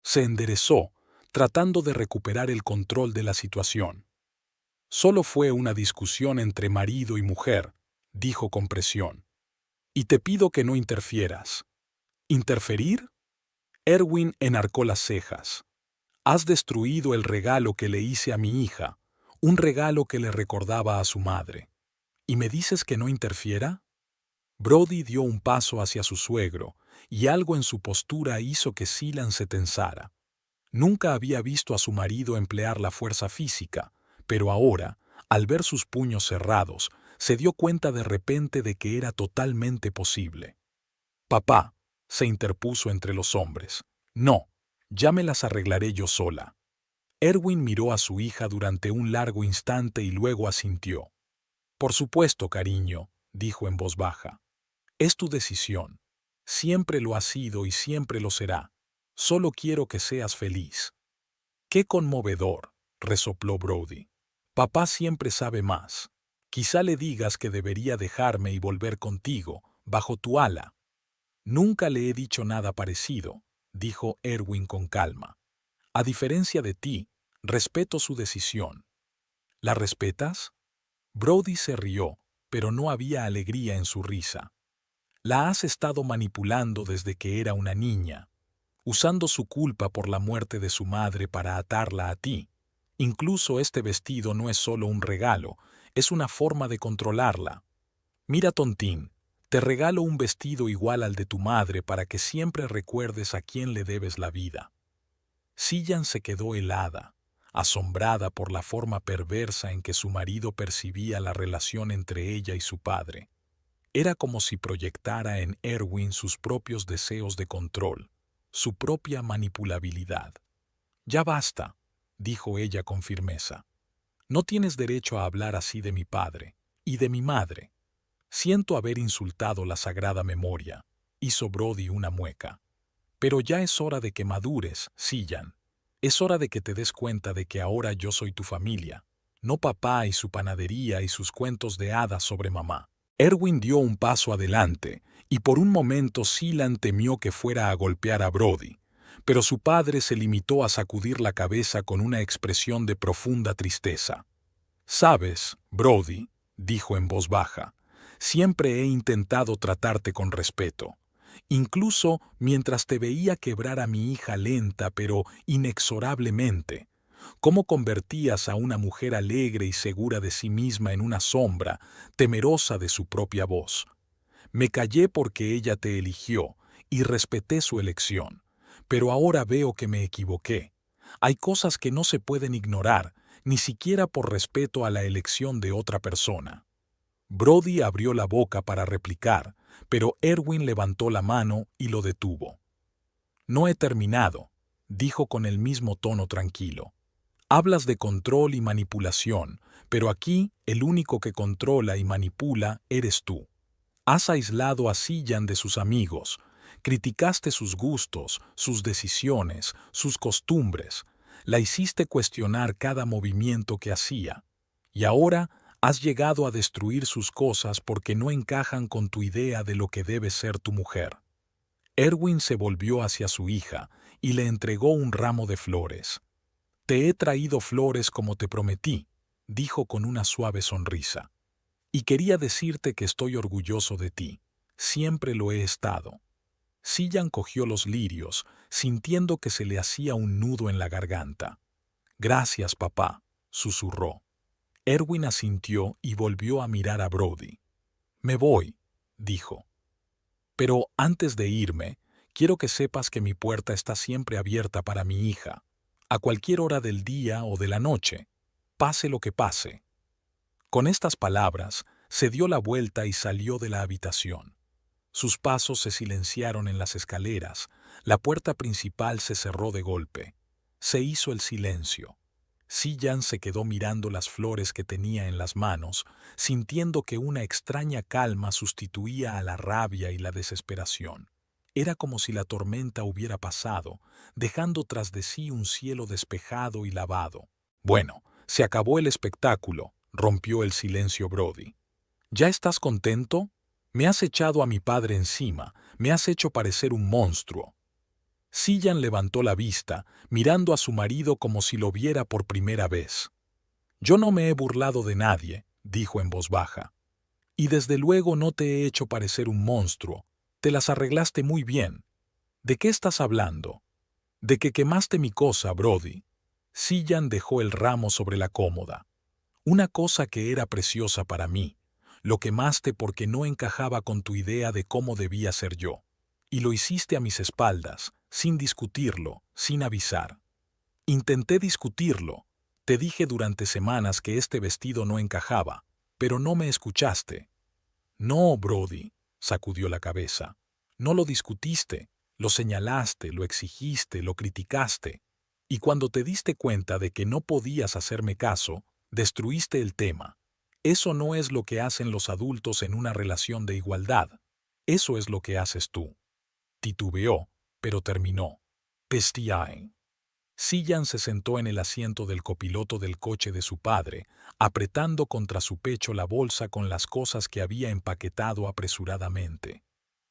Se enderezó, tratando de recuperar el control de la situación. «Solo fue una discusión entre marido y mujer», dijo con presión. «Y te pido que no interfieras». «¿Interferir?». Erwin enarcó las cejas. «Has destruido el regalo que le hice a mi hija, un regalo que le recordaba a su madre. ¿Y me dices que no interfiera?». Brody dio un paso hacia su suegro, y algo en su postura hizo que Cillian se tensara. Nunca había visto a su marido emplear la fuerza física, pero ahora, al ver sus puños cerrados, se dio cuenta de repente de que era totalmente posible. «Papá», se interpuso entre los hombres. «No, ya me las arreglaré yo sola». Erwin miró a su hija durante un largo instante y luego asintió. «Por supuesto, cariño», dijo en voz baja. «Es tu decisión. Siempre lo ha sido y siempre lo será. Solo quiero que seas feliz». «Qué conmovedor», resopló Brody. «Papá siempre sabe más. Quizá le digas que debería dejarme y volver contigo, bajo tu ala». «Nunca le he dicho nada parecido», dijo Erwin con calma. «A diferencia de ti, respeto su decisión». «¿La respetas?». Brody se rió, pero no había alegría en su risa. «La has estado manipulando desde que era una niña, usando su culpa por la muerte de su madre para atarla a ti. Incluso este vestido no es solo un regalo, es una forma de controlarla. Mira, tontín, te regalo un vestido igual al de tu madre para que siempre recuerdes a quién le debes la vida». Cillian se quedó helada, asombrada por la forma perversa en que su marido percibía la relación entre ella y su padre. Era como si proyectara en Erwin sus propios deseos de control, su propia manipulabilidad. «Ya basta», dijo ella con firmeza. «No tienes derecho a hablar así de mi padre y de mi madre». «Siento haber insultado la sagrada memoria», hizo Brody una mueca. «Pero ya es hora de que madures, Cillian. Es hora de que te des cuenta de que ahora yo soy tu familia, no papá y su panadería y sus cuentos de hadas sobre mamá». Erwin dio un paso adelante, y por un momento Cillian temió que fuera a golpear a Brody, pero su padre se limitó a sacudir la cabeza con una expresión de profunda tristeza. «Sabes, Brody», dijo en voz baja, «siempre he intentado tratarte con respeto. Incluso mientras te veía quebrar a mi hija lenta pero inexorablemente. Cómo convertías a una mujer alegre y segura de sí misma en una sombra, temerosa de su propia voz. Me callé porque ella te eligió y respeté su elección, pero ahora veo que me equivoqué. Hay cosas que no se pueden ignorar, ni siquiera por respeto a la elección de otra persona». Brody abrió la boca para replicar, pero Erwin levantó la mano y lo detuvo. «No he terminado», dijo con el mismo tono tranquilo. «Hablas de control y manipulación, pero aquí el único que controla y manipula eres tú. Has aislado a Cillian de sus amigos, criticaste sus gustos, sus decisiones, sus costumbres, la hiciste cuestionar cada movimiento que hacía, y ahora has llegado a destruir sus cosas porque no encajan con tu idea de lo que debe ser tu mujer». Erwin se volvió hacia su hija y le entregó un ramo de flores. «Te he traído flores como te prometí», dijo con una suave sonrisa. «Y quería decirte que estoy orgulloso de ti. Siempre lo he estado». Sillan cogió los lirios, sintiendo que se le hacía un nudo en la garganta. «Gracias, papá», susurró. Erwin asintió y volvió a mirar a Brody. «Me voy», dijo. «Pero antes de irme, quiero que sepas que mi puerta está siempre abierta para mi hija, a cualquier hora del día o de la noche, pase lo que pase». Con estas palabras, se dio la vuelta y salió de la habitación. Sus pasos se silenciaron en las escaleras, la puerta principal se cerró de golpe. Se hizo el silencio. Sillan se quedó mirando las flores que tenía en las manos, sintiendo que una extraña calma sustituía a la rabia y la desesperación. Era como si la tormenta hubiera pasado, dejando tras de sí un cielo despejado y lavado. «Bueno, se acabó el espectáculo», rompió el silencio Brody. «¿Ya estás contento? Me has echado a mi padre encima, me has hecho parecer un monstruo». Sillan levantó la vista, mirando a su marido como si lo viera por primera vez. «Yo no me he burlado de nadie», dijo en voz baja. «Y desde luego no te he hecho parecer un monstruo. Te las arreglaste muy bien. ¿De qué estás hablando?» «De que quemaste mi cosa, Brody». Sillan dejó el ramo sobre la cómoda. «Una cosa que era preciosa para mí. Lo quemaste porque no encajaba con tu idea de cómo debía ser yo. Y lo hiciste a mis espaldas, sin discutirlo, sin avisar. Intenté discutirlo. Te dije durante semanas que este vestido no encajaba, pero no me escuchaste». «No, Brody», sacudió la cabeza. «No lo discutiste, lo señalaste, lo exigiste, lo criticaste. Y cuando te diste cuenta de que no podías hacerme caso, destruiste el tema. Eso no es lo que hacen los adultos en una relación de igualdad. Eso es lo que haces tú». Titubeó, pero terminó. «Pestiaen». Sillan se sentó en el asiento del copiloto del coche de su padre, apretando contra su pecho la bolsa con las cosas que había empaquetado apresuradamente.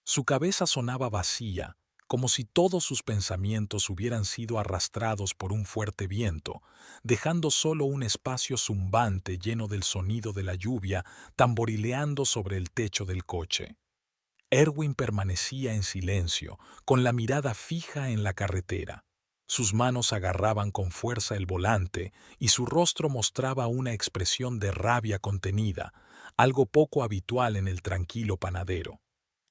Su cabeza sonaba vacía, como si todos sus pensamientos hubieran sido arrastrados por un fuerte viento, dejando solo un espacio zumbante lleno del sonido de la lluvia tamborileando sobre el techo del coche. Erwin permanecía en silencio, con la mirada fija en la carretera. Sus manos agarraban con fuerza el volante y su rostro mostraba una expresión de rabia contenida, algo poco habitual en el tranquilo panadero.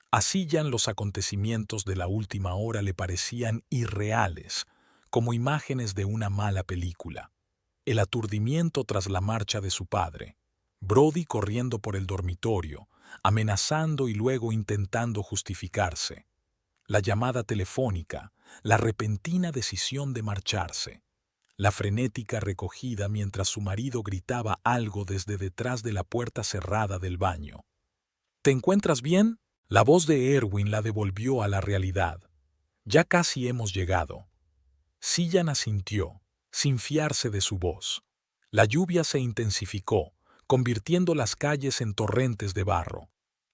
A Sillan los acontecimientos de la última hora le parecían irreales, como imágenes de una mala película. El aturdimiento tras la marcha de su padre, Brody corriendo por el dormitorio, amenazando y luego intentando justificarse. La llamada telefónica, la repentina decisión de marcharse. La frenética recogida mientras su marido gritaba algo desde detrás de la puerta cerrada del baño. «¿Te encuentras bien?». La voz de Erwin la devolvió a la realidad. «Ya casi hemos llegado». Sillan asintió, sin fiarse de su voz. La lluvia se intensificó, convirtiendo las calles en torrentes de barro.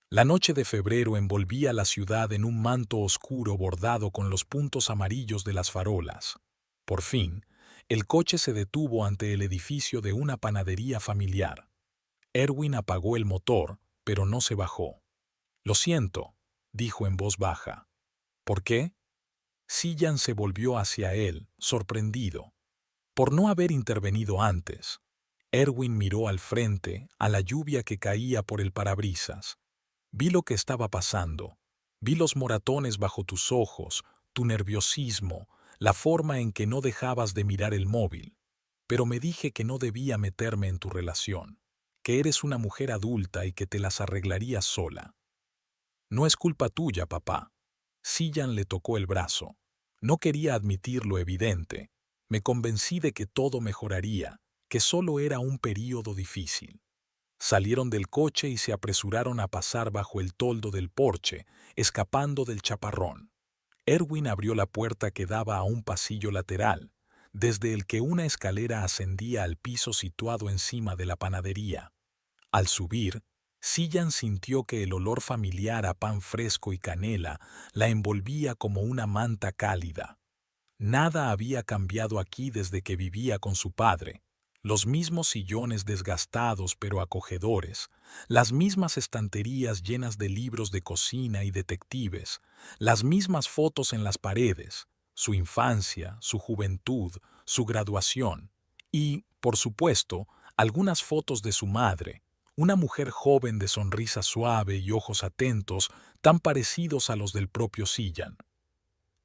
La noche de febrero envolvía la ciudad en un manto oscuro bordado con los puntos amarillos de las farolas. Por fin, el coche se detuvo ante el edificio de una panadería familiar. Erwin apagó el motor, pero no se bajó. «Lo siento», dijo en voz baja. «¿Por qué?». Sillan se volvió hacia él, sorprendido. «Por no haber intervenido antes». Erwin miró al frente, a la lluvia que caía por el parabrisas. «Vi lo que estaba pasando. Vi los moratones bajo tus ojos, tu nerviosismo, la forma en que no dejabas de mirar el móvil. Pero me dije que no debía meterme en tu relación, que eres una mujer adulta y que te las arreglarías sola». «No es culpa tuya, papá». Sillan le tocó el brazo. «No quería admitir lo evidente. Me convencí de que todo mejoraría, que solo era un período difícil». Salieron del coche y se apresuraron a pasar bajo el toldo del porche, escapando del chaparrón. Erwin abrió la puerta que daba a un pasillo lateral, desde el que una escalera ascendía al piso situado encima de la panadería. Al subir, Sillan sintió que el olor familiar a pan fresco y canela la envolvía como una manta cálida. Nada había cambiado aquí desde que vivía con su padre. Los mismos sillones desgastados pero acogedores, las mismas estanterías llenas de libros de cocina y detectives, las mismas fotos en las paredes, su infancia, su juventud, su graduación y, por supuesto, algunas fotos de su madre, una mujer joven de sonrisa suave y ojos atentos, tan parecidos a los del propio Cillian.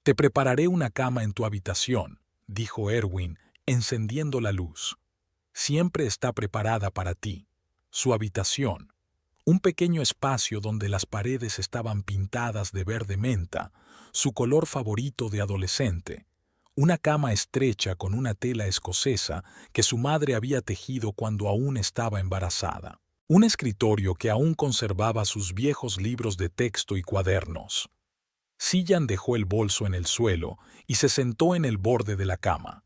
«Te prepararé una cama en tu habitación», dijo Erwin, encendiendo la luz. «Siempre está preparada para ti». Su habitación, un pequeño espacio donde las paredes estaban pintadas de verde menta, su color favorito de adolescente, una cama estrecha con una tela escocesa que su madre había tejido cuando aún estaba embarazada, un escritorio que aún conservaba sus viejos libros de texto y cuadernos. Cillian dejó el bolso en el suelo y se sentó en el borde de la cama.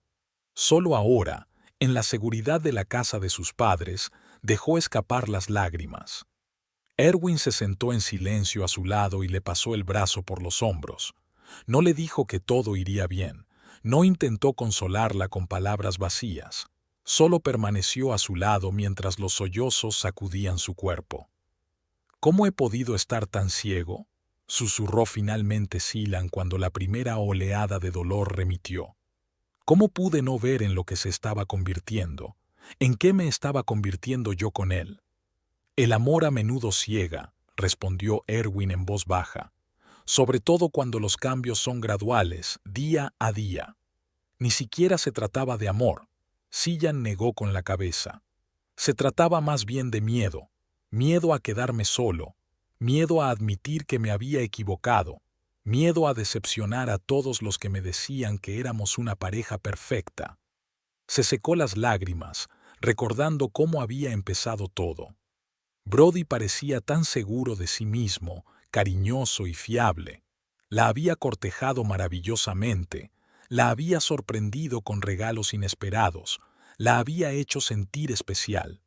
Solo ahora, en la seguridad de la casa de sus padres, dejó escapar las lágrimas. Erwin se sentó en silencio a su lado y le pasó el brazo por los hombros. No le dijo que todo iría bien. No intentó consolarla con palabras vacías. Solo permaneció a su lado mientras los sollozos sacudían su cuerpo. «¿Cómo he podido estar tan ciego?», susurró finalmente Cillian cuando la primera oleada de dolor remitió. «¿Cómo pude no ver en lo que se estaba convirtiendo? ¿En qué me estaba convirtiendo yo con él?» «El amor a menudo ciega», respondió Erwin en voz baja, «sobre todo cuando los cambios son graduales, día a día». «Ni siquiera se trataba de amor», Cillian negó con la cabeza. «Se trataba más bien de miedo, miedo a quedarme solo, miedo a admitir que me había equivocado, miedo a decepcionar a todos los que me decían que éramos una pareja perfecta». Se secó las lágrimas, recordando cómo había empezado todo. Brody parecía tan seguro de sí mismo, cariñoso y fiable. La había cortejado maravillosamente, la había sorprendido con regalos inesperados, la había hecho sentir especial.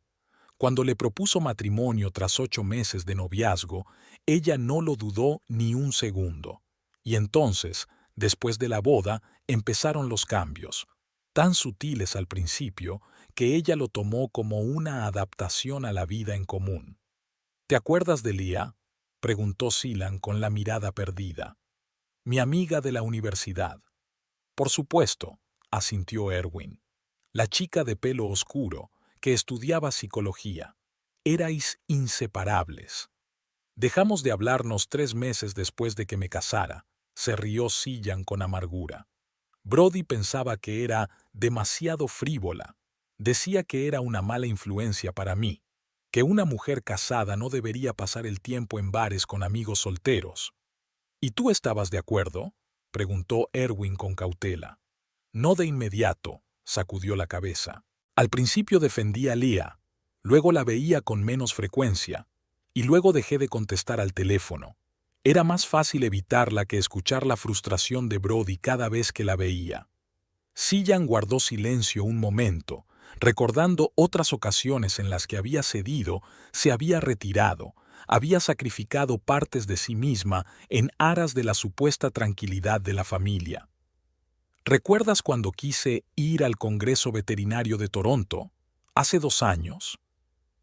Cuando le propuso matrimonio tras 8 meses de noviazgo, ella no lo dudó ni un segundo. Y entonces, después de la boda, empezaron los cambios, tan sutiles al principio que ella lo tomó como una adaptación a la vida en común. «¿Te acuerdas de Leah?», preguntó Cillian con la mirada perdida. «Mi amiga de la universidad». «Por supuesto», asintió Erwin. «La chica de pelo oscuro, que estudiaba psicología. Erais inseparables». «Dejamos de hablarnos 3 meses después de que me casara», se rió Cillian con amargura. Brody pensaba que era demasiado frívola. Decía que era una mala influencia para mí, que una mujer casada no debería pasar el tiempo en bares con amigos solteros. «¿Y tú estabas de acuerdo?», preguntó Erwin con cautela. «No de inmediato», sacudió la cabeza. «Al principio defendí a Leah, luego la veía con menos frecuencia, y luego dejé de contestar al teléfono. Era más fácil evitarla que escuchar la frustración de Brody cada vez que la veía». Cillian guardó silencio un momento, recordando otras ocasiones en las que había cedido, se había retirado, había sacrificado partes de sí misma en aras de la supuesta tranquilidad de la familia. «¿Recuerdas cuando quise ir al Congreso Veterinario de Toronto? Hace 2 años».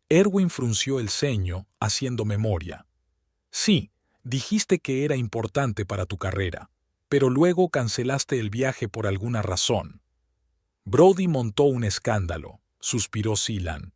Erwin frunció el ceño, haciendo memoria. «Sí, dijiste que era importante para tu carrera, pero luego cancelaste el viaje por alguna razón». «Brody montó un escándalo», suspiró Cillian.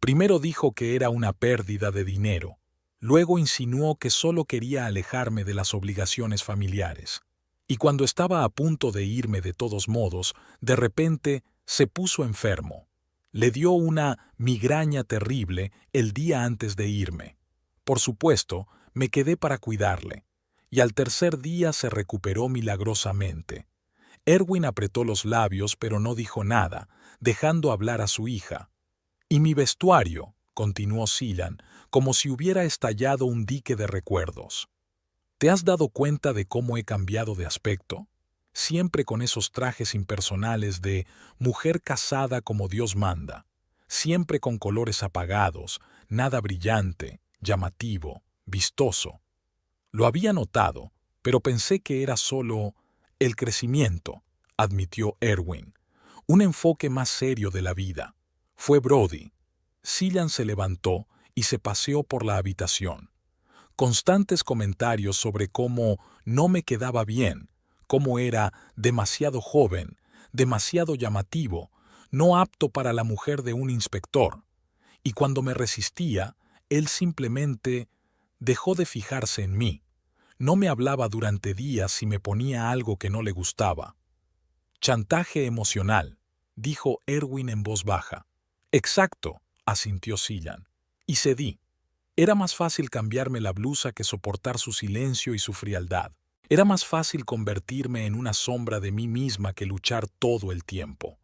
«Primero dijo que era una pérdida de dinero, luego insinuó que solo quería alejarme de las obligaciones familiares. Y cuando estaba a punto de irme de todos modos, de repente se puso enfermo. Le dio una migraña terrible el día antes de irme. Por supuesto, me quedé para cuidarle, y al tercer día se recuperó milagrosamente». Erwin apretó los labios pero no dijo nada, dejando hablar a su hija. «Y mi vestuario», continuó Cillian, como si hubiera estallado un dique de recuerdos. «¿Te has dado cuenta de cómo he cambiado de aspecto? Siempre con esos trajes impersonales de mujer casada como Dios manda, siempre con colores apagados, nada brillante, llamativo, vistoso. Lo había notado, pero pensé que era solo el crecimiento», admitió Erwin. Un enfoque más serio de la vida. Fue Brody. Cillian se levantó y se paseó por la habitación. Constantes comentarios sobre cómo no me quedaba bien, cómo era demasiado joven, demasiado llamativo, no apto para la mujer de un inspector. Y cuando me resistía, él simplemente dejó de fijarse en mí. No me hablaba durante días si me ponía algo que no le gustaba. Chantaje emocional, dijo Erwin en voz baja. Exacto, asintió Cillian. Y cedí. Era más fácil cambiarme la blusa que soportar su silencio y su frialdad. Era más fácil convertirme en una sombra de mí misma que luchar todo el tiempo.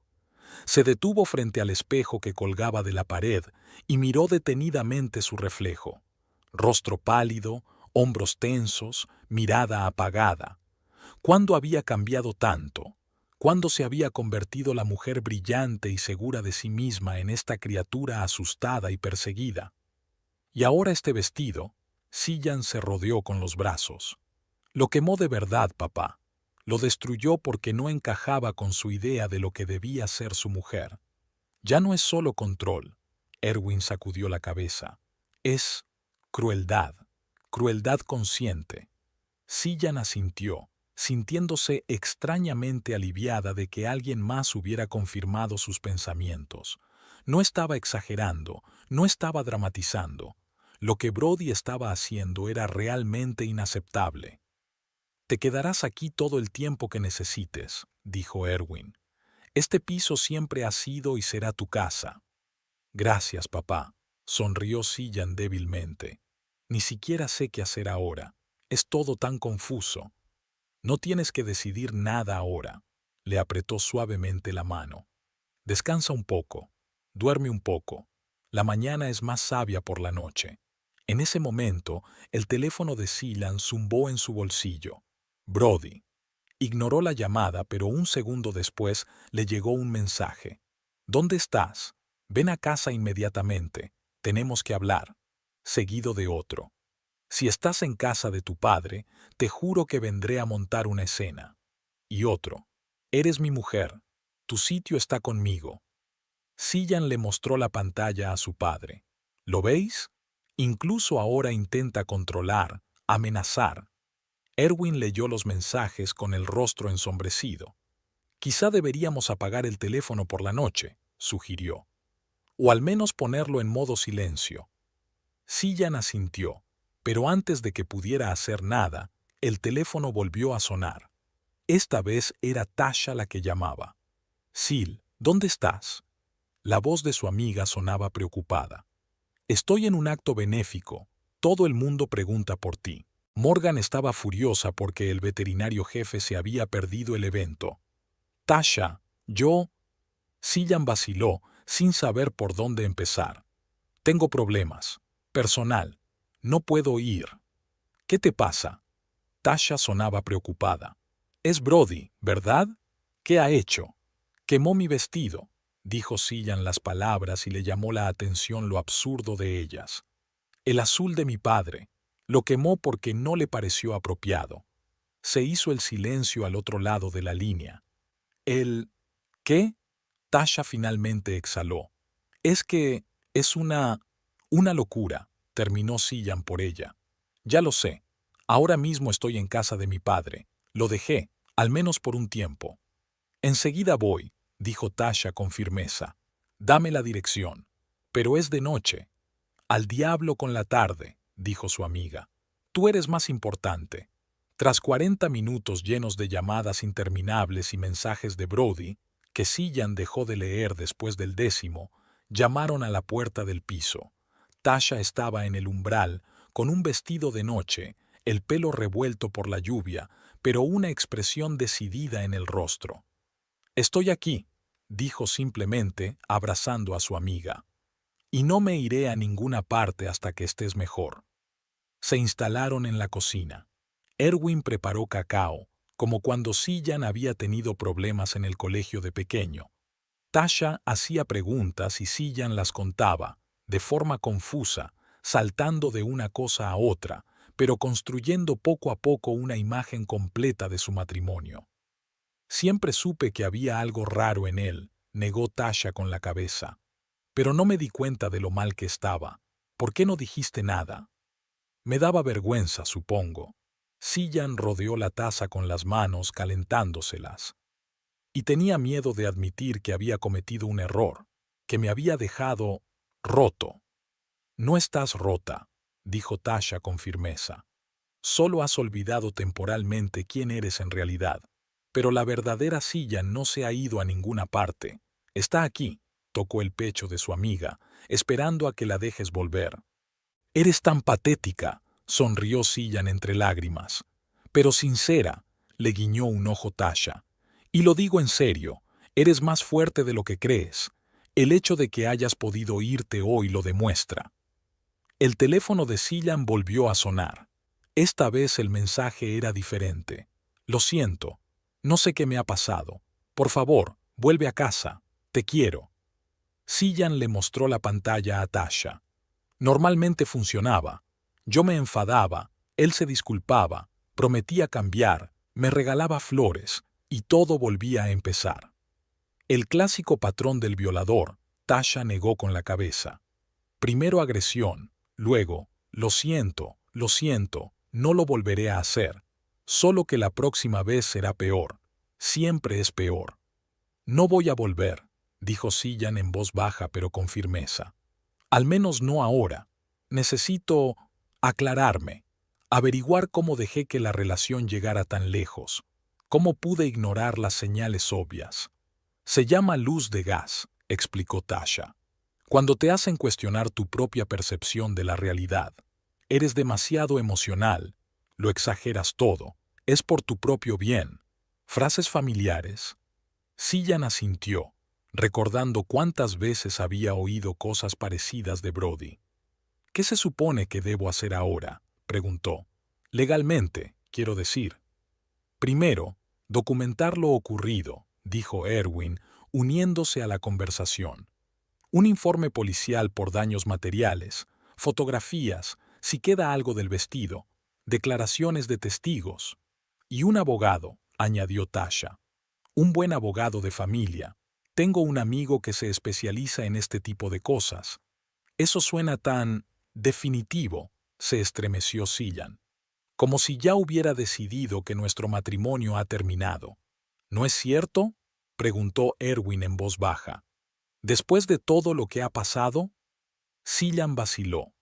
Se detuvo frente al espejo que colgaba de la pared y miró detenidamente su reflejo. Rostro pálido, hombros tensos, mirada apagada. ¿Cuándo había cambiado tanto? ¿Cuándo se había convertido la mujer brillante y segura de sí misma en esta criatura asustada y perseguida? Y ahora este vestido, Cillian se rodeó con los brazos. Lo quemó de verdad, papá. Lo destruyó porque no encajaba con su idea de lo que debía ser su mujer. Ya no es solo control. Erwin sacudió la cabeza. Es crueldad. Crueldad consciente. Cillian asintió, sintiéndose extrañamente aliviada de que alguien más hubiera confirmado sus pensamientos. No estaba exagerando, no estaba dramatizando. Lo que Brody estaba haciendo era realmente inaceptable. Te quedarás aquí todo el tiempo que necesites, dijo Erwin. Este piso siempre ha sido y será tu casa. Gracias, papá, sonrió Cillian débilmente. Ni siquiera sé qué hacer ahora. Es todo tan confuso. No tienes que decidir nada ahora. Le apretó suavemente la mano. Descansa un poco. Duerme un poco. La mañana es más sabia por la noche. En ese momento, el teléfono de Cillian zumbó en su bolsillo. Brody. Ignoró la llamada, pero un segundo después le llegó un mensaje. ¿Dónde estás? Ven a casa inmediatamente. Tenemos que hablar. Seguido de otro. Si estás en casa de tu padre, te juro que vendré a montar una escena. Y otro. Eres mi mujer. Tu sitio está conmigo. Cillian le mostró la pantalla a su padre. ¿Lo veis? Incluso ahora intenta controlar, amenazar. Erwin leyó los mensajes con el rostro ensombrecido. Quizá deberíamos apagar el teléfono por la noche, sugirió. O al menos ponerlo en modo silencio. Cillian asintió, pero antes de que pudiera hacer nada, el teléfono volvió a sonar. Esta vez era Tasha la que llamaba. Sil, ¿dónde estás? La voz de su amiga sonaba preocupada. Estoy en un acto benéfico. Todo el mundo pregunta por ti. Morgan estaba furiosa porque el veterinario jefe se había perdido el evento. Tasha, yo... Cillian vaciló, sin saber por dónde empezar. Tengo problemas. Personal. No puedo ir. ¿Qué te pasa? Tasha sonaba preocupada. Es Brody, ¿verdad? ¿Qué ha hecho? Quemó mi vestido, dijo Cillian las palabras y le llamó la atención lo absurdo de ellas. El azul de mi padre. Lo quemó porque no le pareció apropiado. Se hizo el silencio al otro lado de la línea. ¿Qué? Tasha finalmente exhaló. Es que es una locura, terminó Cillian por ella. Ya lo sé. Ahora mismo estoy en casa de mi padre. Lo dejé, al menos por un tiempo. Enseguida voy, dijo Tasha con firmeza. Dame la dirección. Pero es de noche. Al diablo con la tarde, dijo su amiga. Tú eres más importante. Tras 40 minutos llenos de llamadas interminables y mensajes de Brody, que Cillian dejó de leer después del 10º, llamaron a la puerta del piso. Tasha estaba en el umbral, con un vestido de noche, el pelo revuelto por la lluvia, pero una expresión decidida en el rostro. Estoy aquí, dijo simplemente, abrazando a su amiga. Y no me iré a ninguna parte hasta que estés mejor. Se instalaron en la cocina. Erwin preparó cacao, como cuando Cillian había tenido problemas en el colegio de pequeño. Tasha hacía preguntas y Cillian las contaba, de forma confusa, saltando de una cosa a otra, pero construyendo poco a poco una imagen completa de su matrimonio. Siempre supe que había algo raro en él, negó Tasha con la cabeza. Pero no me di cuenta de lo mal que estaba. ¿Por qué no dijiste nada? Me daba vergüenza, supongo. Sillan rodeó la taza con las manos, calentándoselas. Y tenía miedo de admitir que había cometido un error, que me había dejado roto. No estás rota, dijo Tasha con firmeza. Solo has olvidado temporalmente quién eres en realidad. Pero la verdadera Sillan no se ha ido a ninguna parte. Está aquí, tocó el pecho de su amiga, esperando a que la dejes volver. Eres tan patética, sonrió Sillan entre lágrimas. Pero sincera, le guiñó un ojo Tasha. Y lo digo en serio, eres más fuerte de lo que crees. El hecho de que hayas podido irte hoy lo demuestra. El teléfono de Sillan volvió a sonar. Esta vez el mensaje era diferente. Lo siento. No sé qué me ha pasado. Por favor, vuelve a casa. Te quiero. Sillan le mostró la pantalla a Tasha. Normalmente funcionaba. Yo me enfadaba, él se disculpaba, prometía cambiar, me regalaba flores, y todo volvía a empezar. El clásico patrón del violador, Tasha negó con la cabeza. Primero agresión, luego, lo siento, no lo volveré a hacer. Solo que la próxima vez será peor. Siempre es peor. No voy a volver, dijo Sillan en voz baja pero con firmeza. Al menos no ahora. Necesito aclararme, averiguar cómo dejé que la relación llegara tan lejos, cómo pude ignorar las señales obvias. Se llama luz de gas, explicó Tasha. Cuando te hacen cuestionar tu propia percepción de la realidad, eres demasiado emocional, lo exageras todo, es por tu propio bien. Frases familiares. Sillan asintió, recordando cuántas veces había oído cosas parecidas de Brody. ¿Qué se supone que debo hacer ahora?, preguntó. Legalmente, quiero decir. Primero, documentar lo ocurrido, dijo Erwin, uniéndose a la conversación. Un informe policial por daños materiales, fotografías, si queda algo del vestido, declaraciones de testigos. Y un abogado, añadió Tasha. Un buen abogado de familia. Tengo un amigo que se especializa en este tipo de cosas. Eso suena tan definitivo, se estremeció Sillan. Como si ya hubiera decidido que nuestro matrimonio ha terminado. ¿No es cierto?, preguntó Erwin en voz baja. Después de todo lo que ha pasado, Sillan vaciló.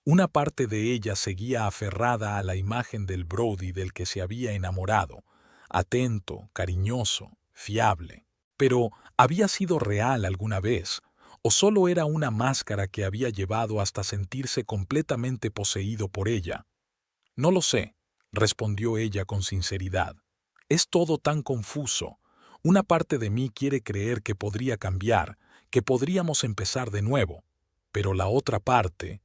Una parte de ella seguía aferrada a la imagen del Brody del que se había enamorado, atento, cariñoso, fiable. Pero, ¿había sido real alguna vez? ¿O solo era una máscara que había llevado hasta sentirse completamente poseído por ella? No lo sé, respondió ella con sinceridad. Es todo tan confuso. Una parte de mí quiere creer que podría cambiar, que podríamos empezar de nuevo. Pero la otra parte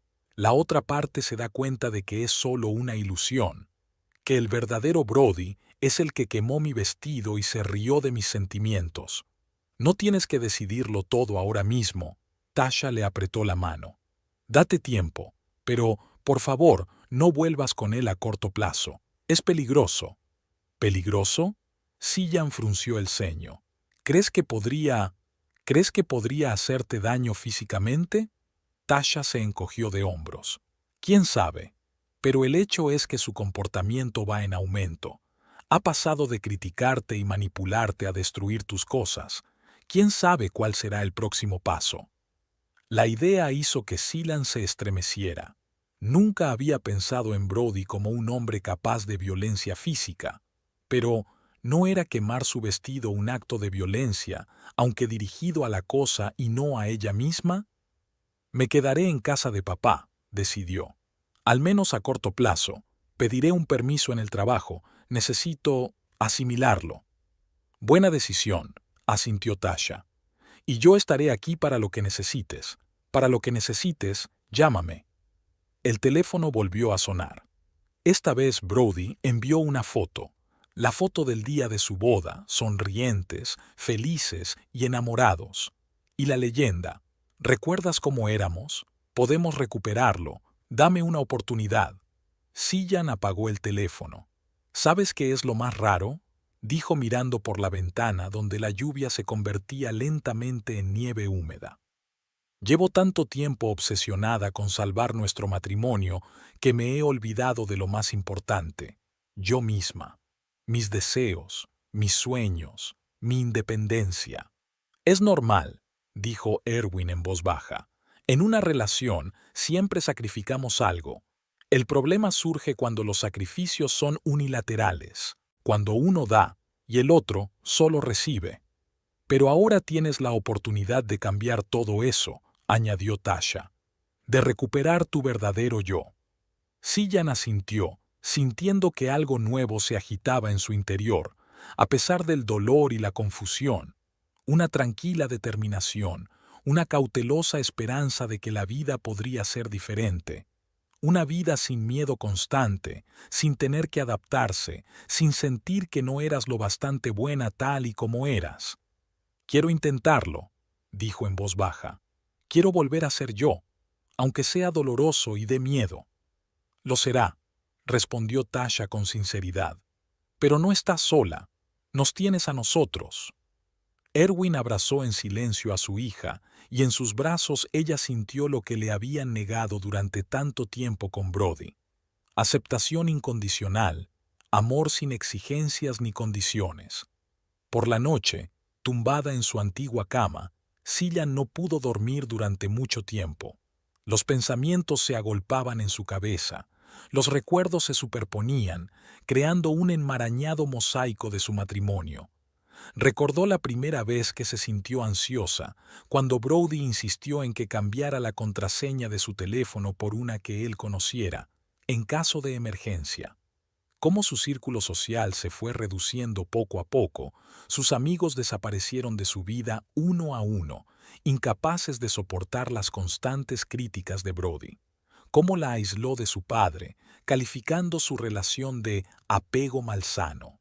se da cuenta de que es solo una ilusión, que el verdadero Brody es el que quemó mi vestido y se rió de mis sentimientos. No tienes que decidirlo todo ahora mismo. Tasha le apretó la mano. Date tiempo, pero, por favor, no vuelvas con él a corto plazo. Es peligroso. ¿Peligroso? Sillan frunció el ceño. ¿Crees que podría hacerte daño físicamente? Tasha se encogió de hombros. ¿Quién sabe? Pero el hecho es que su comportamiento va en aumento. Ha pasado de criticarte y manipularte a destruir tus cosas. ¿Quién sabe cuál será el próximo paso? La idea hizo que Sillan se estremeciera. Nunca había pensado en Brody como un hombre capaz de violencia física. Pero, ¿no era quemar su vestido un acto de violencia, aunque dirigido a la cosa y no a ella misma? Me quedaré en casa de papá, decidió. Al menos a corto plazo. Pediré un permiso en el trabajo. Necesito asimilarlo. Buena decisión, asintió Tasha. Y yo estaré aquí para lo que necesites. Para lo que necesites, llámame. El teléfono volvió a sonar. Esta vez Brody envió una foto. La foto del día de su boda, sonrientes, felices y enamorados. Y la leyenda. ¿Recuerdas cómo éramos? Podemos recuperarlo. Dame una oportunidad. Sillan apagó el teléfono. ¿Sabes qué es lo más raro? dijo mirando por la ventana donde la lluvia se convertía lentamente en nieve húmeda. Llevo tanto tiempo obsesionada con salvar nuestro matrimonio que me he olvidado de lo más importante, yo misma, mis deseos, mis sueños, mi independencia. Es normal, dijo Erwin en voz baja. En una relación siempre sacrificamos algo. El problema surge cuando los sacrificios son unilaterales, cuando uno da y el otro solo recibe. Pero ahora tienes la oportunidad de cambiar todo eso, añadió Tasha, de recuperar tu verdadero yo. Sillan asintió, sintiendo que algo nuevo se agitaba en su interior, a pesar del dolor y la confusión. Una tranquila determinación, una cautelosa esperanza de que la vida podría ser diferente. Una vida sin miedo constante, sin tener que adaptarse, sin sentir que no eras lo bastante buena tal y como eras. Quiero intentarlo, dijo en voz baja. Quiero volver a ser yo, aunque sea doloroso y dé miedo. Lo será, respondió Tasha con sinceridad. Pero no estás sola, nos tienes a nosotros. Erwin abrazó en silencio a su hija, y en sus brazos ella sintió lo que le habían negado durante tanto tiempo con Brody. Aceptación incondicional, amor sin exigencias ni condiciones. Por la noche, tumbada en su antigua cama, Cillian no pudo dormir durante mucho tiempo. Los pensamientos se agolpaban en su cabeza, los recuerdos se superponían, creando un enmarañado mosaico de su matrimonio. Recordó la primera vez que se sintió ansiosa, cuando Brody insistió en que cambiara la contraseña de su teléfono por una que él conociera, en caso de emergencia. Cómo su círculo social se fue reduciendo poco a poco, sus amigos desaparecieron de su vida uno a uno, incapaces de soportar las constantes críticas de Brody. Cómo la aisló de su padre, calificando su relación de apego malsano.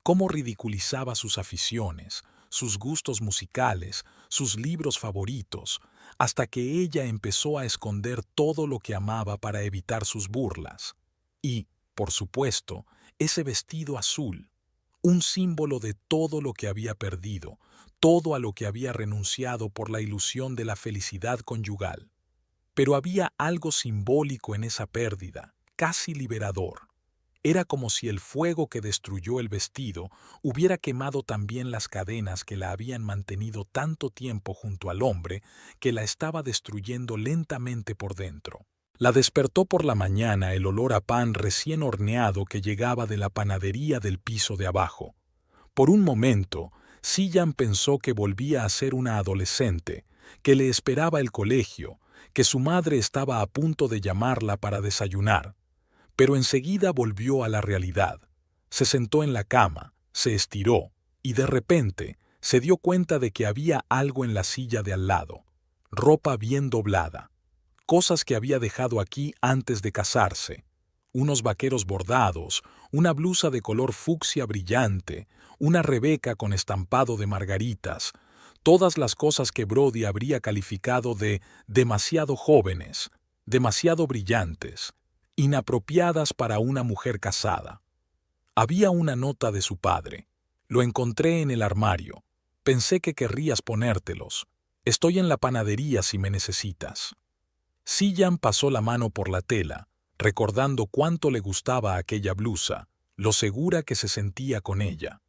Cómo ridiculizaba sus aficiones, sus gustos musicales, sus libros favoritos, hasta que ella empezó a esconder todo lo que amaba para evitar sus burlas. Y, por supuesto, ese vestido azul, un símbolo de todo lo que había perdido, todo a lo que había renunciado por la ilusión de la felicidad conyugal. Pero había algo simbólico en esa pérdida, casi liberador. Era como si el fuego que destruyó el vestido hubiera quemado también las cadenas que la habían mantenido tanto tiempo junto al hombre que la estaba destruyendo lentamente por dentro. La despertó por la mañana el olor a pan recién horneado que llegaba de la panadería del piso de abajo. Por un momento, Cillian pensó que volvía a ser una adolescente, que le esperaba el colegio, que su madre estaba a punto de llamarla para desayunar. Pero enseguida volvió a la realidad. Se sentó en la cama, se estiró, y de repente se dio cuenta de que había algo en la silla de al lado. Ropa bien doblada. Cosas que había dejado aquí antes de casarse. Unos vaqueros bordados, una blusa de color fucsia brillante, una rebeca con estampado de margaritas. Todas las cosas que Brody habría calificado de demasiado jóvenes, demasiado brillantes, inapropiadas para una mujer casada. Había una nota de su padre. Lo encontré en el armario. Pensé que querrías ponértelos. Estoy en la panadería si me necesitas. Cillian pasó la mano por la tela, recordando cuánto le gustaba aquella blusa, lo segura que se sentía con ella.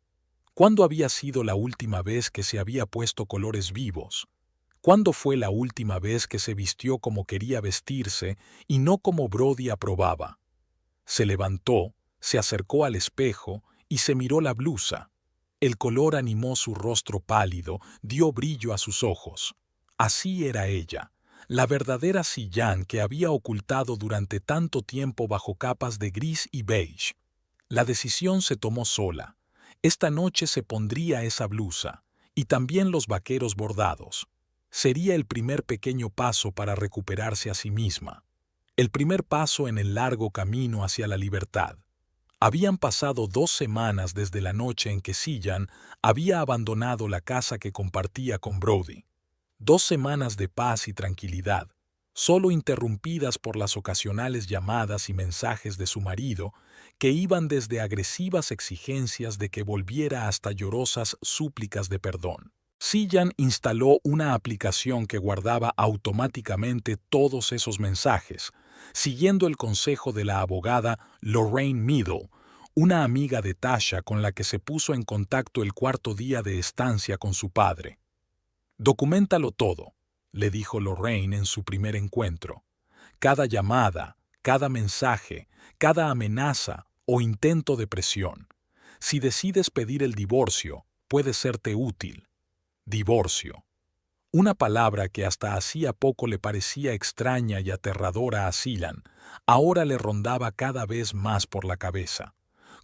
¿Cuándo había sido la última vez que se había puesto colores vivos? ¿Cuándo fue la última vez que se vistió como quería vestirse y no como Brody aprobaba? Se levantó, se acercó al espejo y se miró la blusa. El color animó su rostro pálido, dio brillo a sus ojos. Así era ella, la verdadera Cillian que había ocultado durante tanto tiempo bajo capas de gris y beige. La decisión se tomó sola. Esta noche se pondría esa blusa, y también los vaqueros bordados. Sería el primer pequeño paso para recuperarse a sí misma. El primer paso en el largo camino hacia la libertad. Habían pasado 2 semanas desde la noche en que Cillian había abandonado la casa que compartía con Brody. 2 semanas de paz y tranquilidad, solo interrumpidas por las ocasionales llamadas y mensajes de su marido, que iban desde agresivas exigencias de que volviera hasta llorosas súplicas de perdón. Sillan instaló una aplicación que guardaba automáticamente todos esos mensajes, siguiendo el consejo de la abogada Lorraine Middle, una amiga de Tasha con la que se puso en contacto el cuarto día de estancia con su padre. «Documéntalo todo», le dijo Lorraine en su primer encuentro. «Cada llamada, cada mensaje, cada amenaza o intento de presión. Si decides pedir el divorcio, puede serte útil». Divorcio. Una palabra que hasta hacía poco le parecía extraña y aterradora a Sillan, ahora le rondaba cada vez más por la cabeza.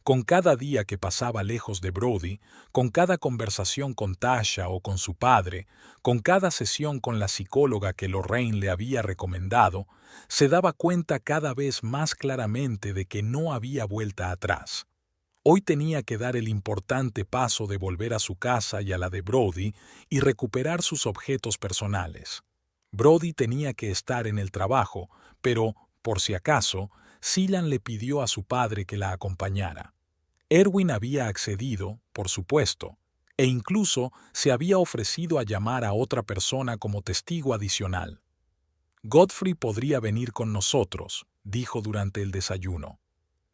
Con cada día que pasaba lejos de Brody, con cada conversación con Tasha o con su padre, con cada sesión con la psicóloga que Lorraine le había recomendado, se daba cuenta cada vez más claramente de que no había vuelta atrás. Hoy tenía que dar el importante paso de volver a su casa y a la de Brody y recuperar sus objetos personales. Brody tenía que estar en el trabajo, pero, por si acaso, Sillan le pidió a su padre que la acompañara. Erwin había accedido, por supuesto, e incluso se había ofrecido a llamar a otra persona como testigo adicional. «Godfrey podría venir con nosotros», dijo durante el desayuno.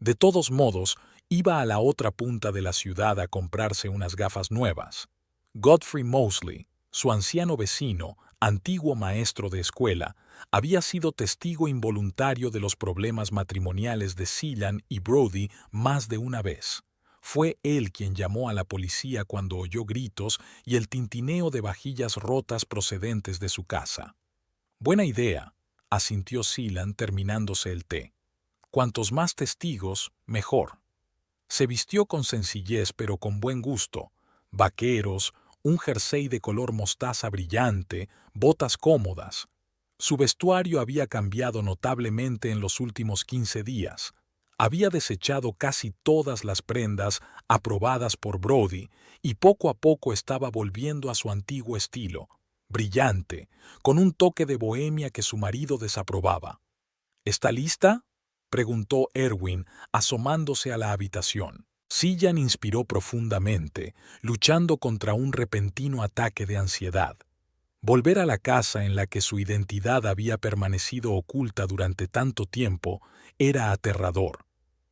De todos modos, iba a la otra punta de la ciudad a comprarse unas gafas nuevas. Godfrey Mosley, su anciano vecino, antiguo maestro de escuela, había sido testigo involuntario de los problemas matrimoniales de Sillan y Brody más de una vez. Fue él quien llamó a la policía cuando oyó gritos y el tintineo de vajillas rotas procedentes de su casa. «Buena idea», asintió Sillan terminándose el té. «Cuantos más testigos, mejor». Se vistió con sencillez pero con buen gusto, vaqueros, un jersey de color mostaza brillante, botas cómodas. Su vestuario había cambiado notablemente en los últimos 15 días. Había desechado casi todas las prendas aprobadas por Brody y poco a poco estaba volviendo a su antiguo estilo, brillante, con un toque de bohemia que su marido desaprobaba. «¿Está lista?», preguntó Erwin, asomándose a la habitación. Sillan inspiró profundamente, luchando contra un repentino ataque de ansiedad. Volver a la casa en la que su identidad había permanecido oculta durante tanto tiempo era aterrador,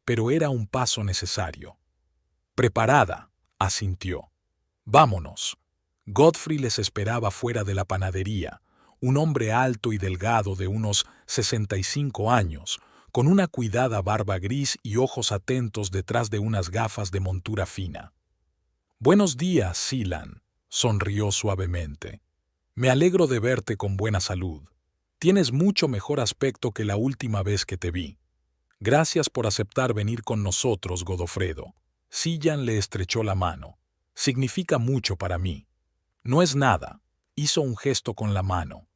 pero era un paso necesario. «Preparada», asintió. «Vámonos». Godfrey les esperaba fuera de la panadería, un hombre alto y delgado de unos 65 años, con una cuidada barba gris y ojos atentos detrás de unas gafas de montura fina. «Buenos días, Sillan», sonrió suavemente. «Me alegro de verte con buena salud. Tienes mucho mejor aspecto que la última vez que te vi. Gracias por aceptar venir con nosotros, Godofredo». Sillan le estrechó la mano. «Significa mucho para mí». «No es nada», hizo un gesto con la mano.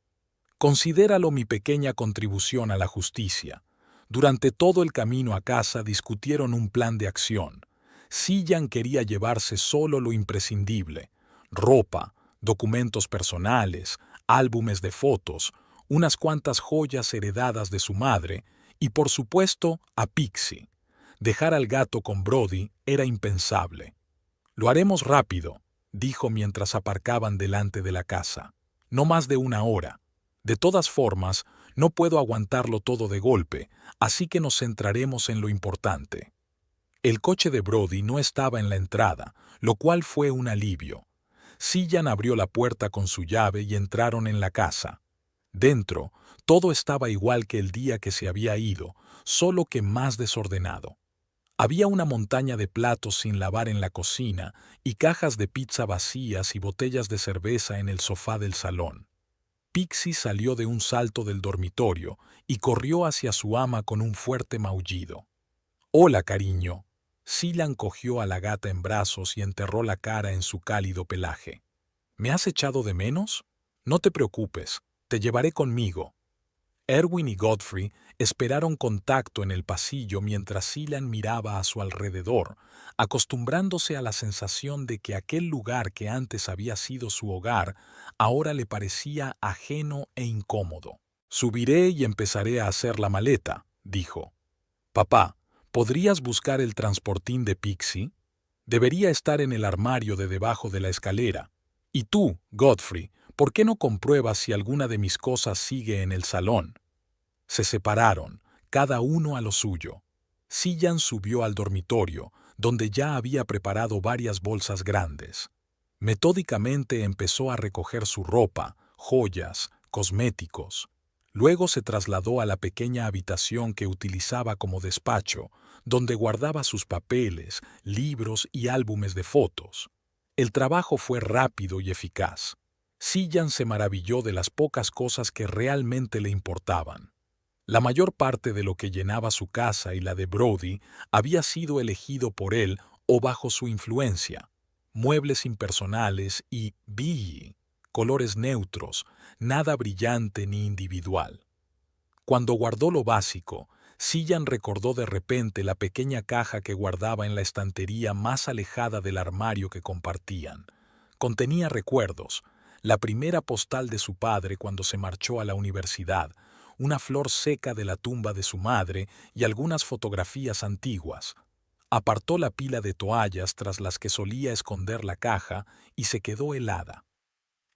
«Considéralo mi pequeña contribución a la justicia». Durante todo el camino a casa discutieron un plan de acción. Sillan quería llevarse solo lo imprescindible: ropa, documentos personales, álbumes de fotos, unas cuantas joyas heredadas de su madre y, por supuesto, a Pixie. Dejar al gato con Brody era impensable. «Lo haremos rápido», dijo mientras aparcaban delante de la casa. «No más de 1 hora. De todas formas, no puedo aguantarlo todo de golpe, así que nos centraremos en lo importante». El coche de Brody no estaba en la entrada, lo cual fue un alivio. Sillan abrió la puerta con su llave y entraron en la casa. Dentro, todo estaba igual que el día que se había ido, solo que más desordenado. Había una montaña de platos sin lavar en la cocina y cajas de pizza vacías y botellas de cerveza en el sofá del salón. Pixie salió de un salto del dormitorio y corrió hacia su ama con un fuerte maullido. «Hola, cariño». Sillan cogió a la gata en brazos y enterró la cara en su cálido pelaje. «¿Me has echado de menos? No te preocupes, te llevaré conmigo». Erwin y Godfrey esperaron contacto en el pasillo mientras Sillan miraba a su alrededor, acostumbrándose a la sensación de que aquel lugar que antes había sido su hogar ahora le parecía ajeno e incómodo. Subiré y empezaré a hacer la maleta, dijo. Papá, ¿podrías buscar el transportín de Pixie? Debería estar en el armario de debajo de la escalera. Y tú, Godfrey, ¿por qué no compruebas si alguna de mis cosas sigue en el salón? Se separaron, cada uno a lo suyo. Cillian subió al dormitorio, donde ya había preparado varias bolsas grandes. Metódicamente empezó a recoger su ropa, joyas, cosméticos. Luego se trasladó a la pequeña habitación que utilizaba como despacho, donde guardaba sus papeles, libros y álbumes de fotos. El trabajo fue rápido y eficaz. Cillian se maravilló de las pocas cosas que realmente le importaban. La mayor parte de lo que llenaba su casa y la de Brody había sido elegido por él o bajo su influencia. Muebles impersonales y beige, colores neutros, nada brillante ni individual. Cuando guardó lo básico, Cillian recordó de repente la pequeña caja que guardaba en la estantería más alejada del armario que compartían. Contenía recuerdos, la primera postal de su padre cuando se marchó a la universidad, una flor seca de la tumba de su madre y algunas fotografías antiguas. Apartó la pila de toallas tras las que solía esconder la caja y se quedó helada.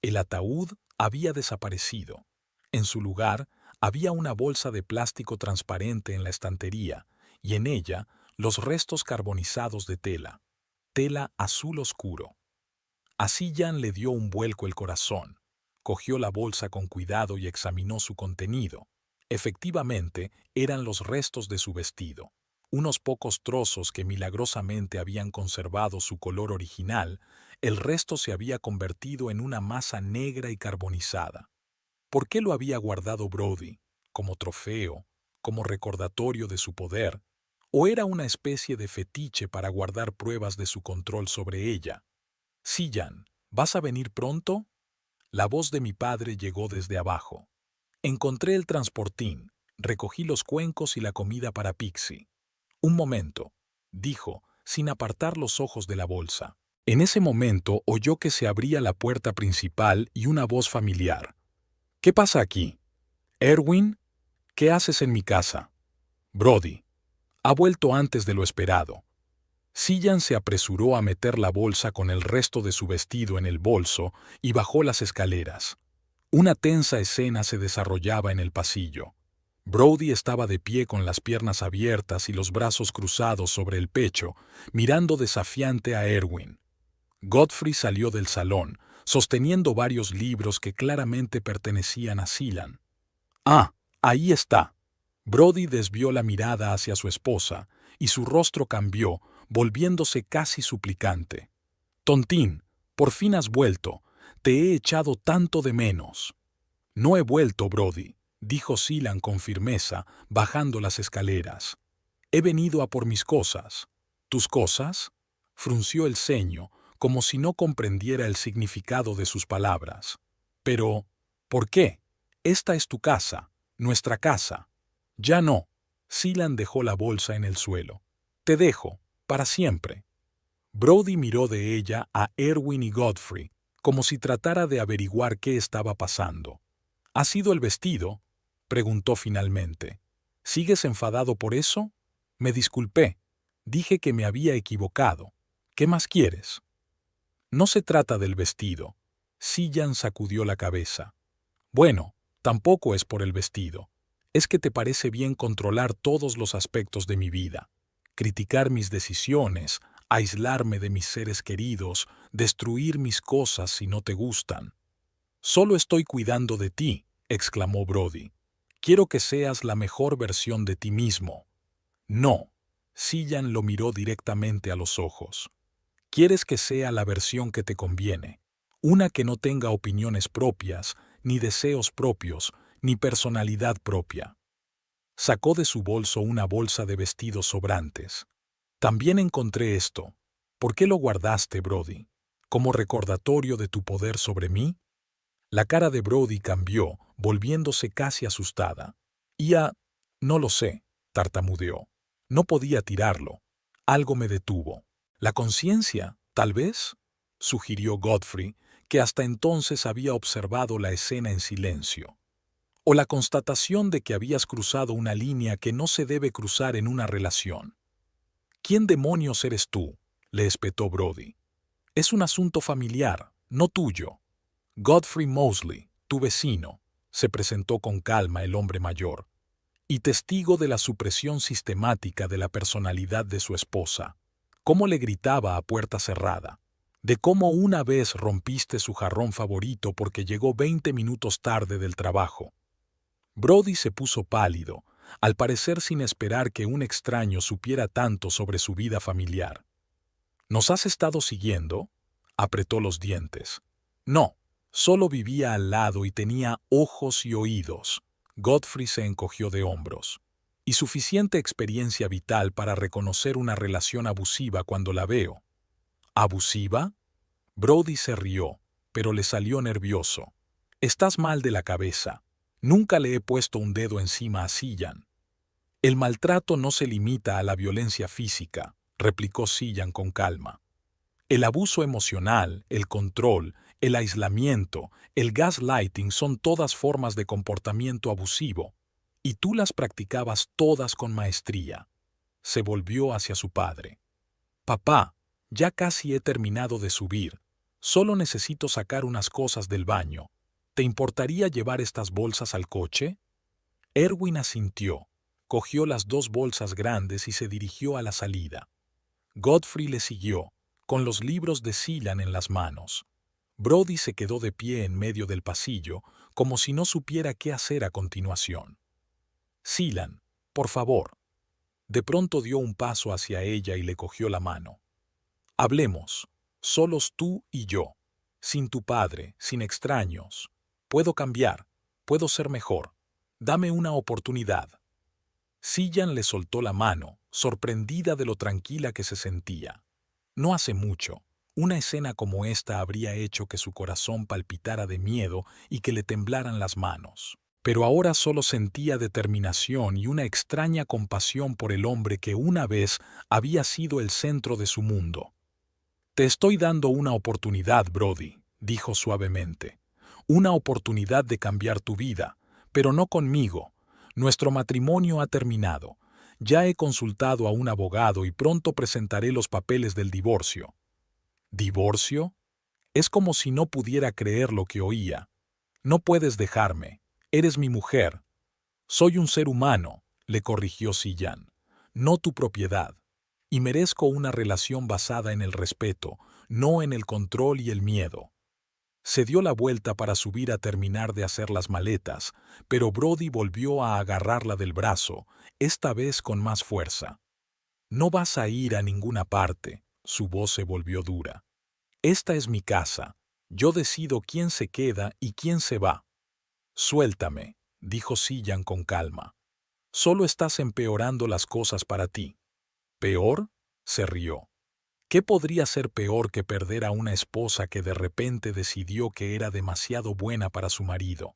El ataúd había desaparecido. En su lugar, había una bolsa de plástico transparente en la estantería, y en ella los restos carbonizados de tela azul oscuro. A Cillian le dio un vuelco el corazón. Cogió la bolsa con cuidado y examinó su contenido. Efectivamente, eran los restos de su vestido. Unos pocos trozos que milagrosamente habían conservado su color original, el resto se había convertido en una masa negra y carbonizada. ¿Por qué lo había guardado Brody? ¿Como trofeo? ¿Como recordatorio de su poder? ¿O era una especie de fetiche para guardar pruebas de su control sobre ella? Cillian, ¿vas a venir pronto? La voz de mi padre llegó desde abajo. Encontré el transportín, recogí los cuencos y la comida para Pixie. Un momento, dijo, sin apartar los ojos de la bolsa. En ese momento oyó que se abría la puerta principal y una voz familiar. ¿Qué pasa aquí? Erwin, ¿qué haces en mi casa? Brody. Ha vuelto antes de lo esperado. Cillian se apresuró a meter la bolsa con el resto de su vestido en el bolso y bajó las escaleras. Una tensa escena se desarrollaba en el pasillo. Brody estaba de pie con las piernas abiertas y los brazos cruzados sobre el pecho, mirando desafiante a Erwin. Godfrey salió del salón, sosteniendo varios libros que claramente pertenecían a Cillian. «Ah, ahí está». Brody desvió la mirada hacia su esposa, y su rostro cambió, volviéndose casi suplicante. «Tontín, por fin has vuelto. Te he echado tanto de menos». «No he vuelto, Brody», dijo Cillian con firmeza, bajando las escaleras. «He venido a por mis cosas». «¿Tus cosas?», frunció el ceño, como si no comprendiera el significado de sus palabras. «Pero, ¿por qué? Esta es tu casa, nuestra casa». «Ya no». Cillian dejó la bolsa en el suelo. «Te dejo, para siempre». Brody miró de ella a Erwin y Godfrey, como si tratara de averiguar qué estaba pasando. «¿Ha sido el vestido?», preguntó finalmente. «¿Sigues enfadado por eso?» «Me disculpé. Dije que me había equivocado. ¿Qué más quieres?» «No se trata del vestido». Cillian sacudió la cabeza. «Bueno, tampoco es por el vestido. Es que te parece bien controlar todos los aspectos de mi vida, criticar mis decisiones, aislarme de mis seres queridos, destruir mis cosas si no te gustan». «Solo estoy cuidando de ti», exclamó Brody. «Quiero que seas la mejor versión de ti mismo». «No». Cillian lo miró directamente a los ojos. «Quieres que sea la versión que te conviene, una que no tenga opiniones propias, ni deseos propios, ni personalidad propia». Sacó de su bolso una bolsa de vestidos sobrantes. «También encontré esto. ¿Por qué lo guardaste, Brody? ¿Como recordatorio de tu poder sobre mí?» La cara de Brody cambió, volviéndose casi asustada. No lo sé», tartamudeó. «No podía tirarlo. Algo me detuvo». «¿La conciencia, tal vez?», sugirió Godfrey, que hasta entonces había observado la escena en silencio. o la constatación de que habías cruzado una línea que no se debe cruzar en una relación. ¿Quién demonios eres tú?, le espetó Brody. Es un asunto familiar, no tuyo. Godfrey Mosley, tu vecino, se presentó con calma el hombre mayor, y testigo de la supresión sistemática de la personalidad de su esposa, cómo le gritaba a puerta cerrada, de cómo una vez rompiste su jarrón favorito porque llegó 20 minutos tarde del trabajo. Brody se puso pálido, al parecer sin esperar que un extraño supiera tanto sobre su vida familiar. ¿Nos has estado siguiendo?, apretó los dientes. No, solo vivía al lado y tenía ojos y oídos. Godfrey se encogió de hombros. Y suficiente experiencia vital para reconocer una relación abusiva cuando la veo. ¿Abusiva? Brody se rió, pero le salió nervioso. Estás mal de la cabeza. Nunca le he puesto un dedo encima a Cillian. El maltrato no se limita a la violencia física, replicó Cillian con calma. El abuso emocional, el control, el aislamiento, el gaslighting son todas formas de comportamiento abusivo, y tú las practicabas todas con maestría. Se volvió hacia su padre. Papá, ya casi he terminado de subir. Solo necesito sacar unas cosas del baño. ¿Te importaría llevar estas bolsas al coche? Erwin asintió, cogió las 2 bolsas grandes y se dirigió a la salida. Godfrey le siguió, con los libros de Cillian en las manos. Brody se quedó de pie en medio del pasillo, como si no supiera qué hacer a continuación. Cillian, por favor. De pronto dio un paso hacia ella y le cogió la mano. Hablemos, solos tú y yo, sin tu padre, sin extraños. Puedo cambiar, puedo ser mejor. Dame una oportunidad. Cillian le soltó la mano, sorprendida de lo tranquila que se sentía. No hace mucho, una escena como esta habría hecho que su corazón palpitara de miedo y que le temblaran las manos. Pero ahora solo sentía determinación y una extraña compasión por el hombre que una vez había sido el centro de su mundo. Te estoy dando una oportunidad, Brody, dijo suavemente. Una oportunidad de cambiar tu vida, pero no conmigo. Nuestro matrimonio ha terminado. Ya he consultado a un abogado y pronto presentaré los papeles del divorcio. ¿Divorcio? Es como si no pudiera creer lo que oía. No puedes dejarme. Eres mi mujer. Soy un ser humano, le corrigió Cillian. No tu propiedad. Y merezco una relación basada en el respeto, no en el control y el miedo. Se dio la vuelta para subir a terminar de hacer las maletas, pero Brody volvió a agarrarla del brazo, esta vez con más fuerza. No vas a ir a ninguna parte, su voz se volvió dura. Esta es mi casa. Yo decido quién se queda y quién se va. Suéltame, dijo Cillian con calma. Solo estás empeorando las cosas para ti. ¿Peor? Se rió. ¿Qué podría ser peor que perder a una esposa que de repente decidió que era demasiado buena para su marido?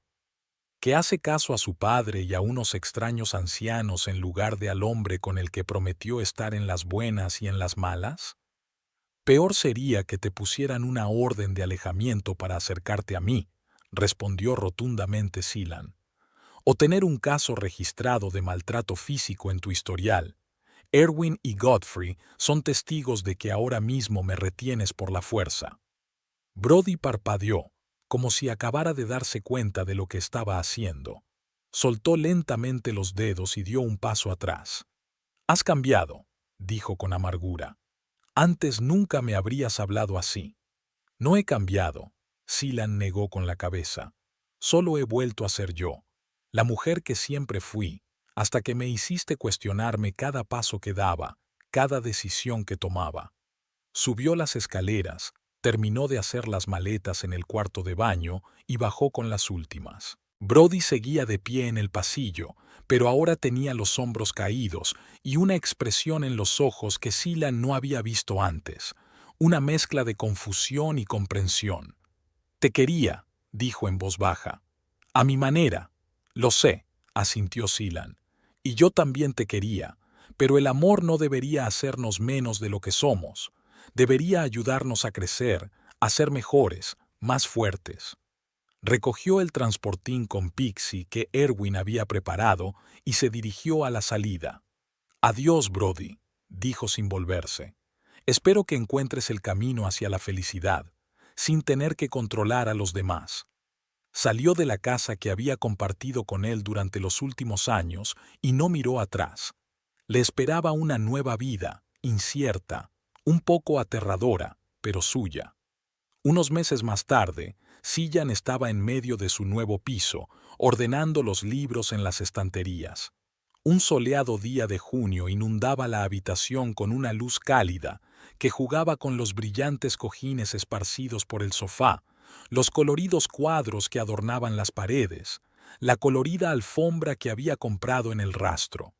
¿Que hace caso a su padre y a unos extraños ancianos en lugar de al hombre con el que prometió estar en las buenas y en las malas? Peor sería que te pusieran una orden de alejamiento para acercarte a mí, respondió rotundamente Cillian. O tener un caso registrado de maltrato físico en tu historial. Erwin y Godfrey son testigos de que ahora mismo me retienes por la fuerza. Brody parpadeó, como si acabara de darse cuenta de lo que estaba haciendo. Soltó lentamente los dedos y dio un paso atrás. Has cambiado, dijo con amargura. Antes nunca me habrías hablado así. No he cambiado, Cillian negó con la cabeza. Solo he vuelto a ser yo, la mujer que siempre fui, hasta que me hiciste cuestionarme cada paso que daba, cada decisión que tomaba. Subió las escaleras, terminó de hacer las maletas en el cuarto de baño y bajó con las últimas. Brody seguía de pie en el pasillo, pero ahora tenía los hombros caídos y una expresión en los ojos que Cillian no había visto antes, una mezcla de confusión y comprensión. Te quería, dijo en voz baja. A mi manera. Lo sé, asintió Cillian. Y yo también te quería, pero el amor no debería hacernos menos de lo que somos. Debería ayudarnos a crecer, a ser mejores, más fuertes. Recogió el transportín con Pixie que Erwin había preparado y se dirigió a la salida. «Adiós, Brody», dijo sin volverse. «Espero que encuentres el camino hacia la felicidad, sin tener que controlar a los demás». Salió de la casa que había compartido con él durante los últimos años y no miró atrás. Le esperaba una nueva vida, incierta, un poco aterradora, pero suya. Unos meses más tarde, Cillian estaba en medio de su nuevo piso, ordenando los libros en las estanterías. Un soleado día de junio inundaba la habitación con una luz cálida que jugaba con los brillantes cojines esparcidos por el sofá, los coloridos cuadros que adornaban las paredes, la colorida alfombra que había comprado en el rastro.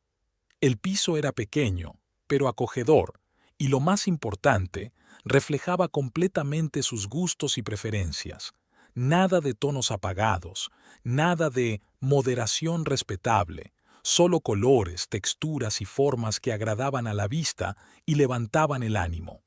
El piso era pequeño, pero acogedor, y lo más importante, reflejaba completamente sus gustos y preferencias. Nada de tonos apagados, nada de moderación respetable, solo colores, texturas y formas que agradaban a la vista y levantaban el ánimo.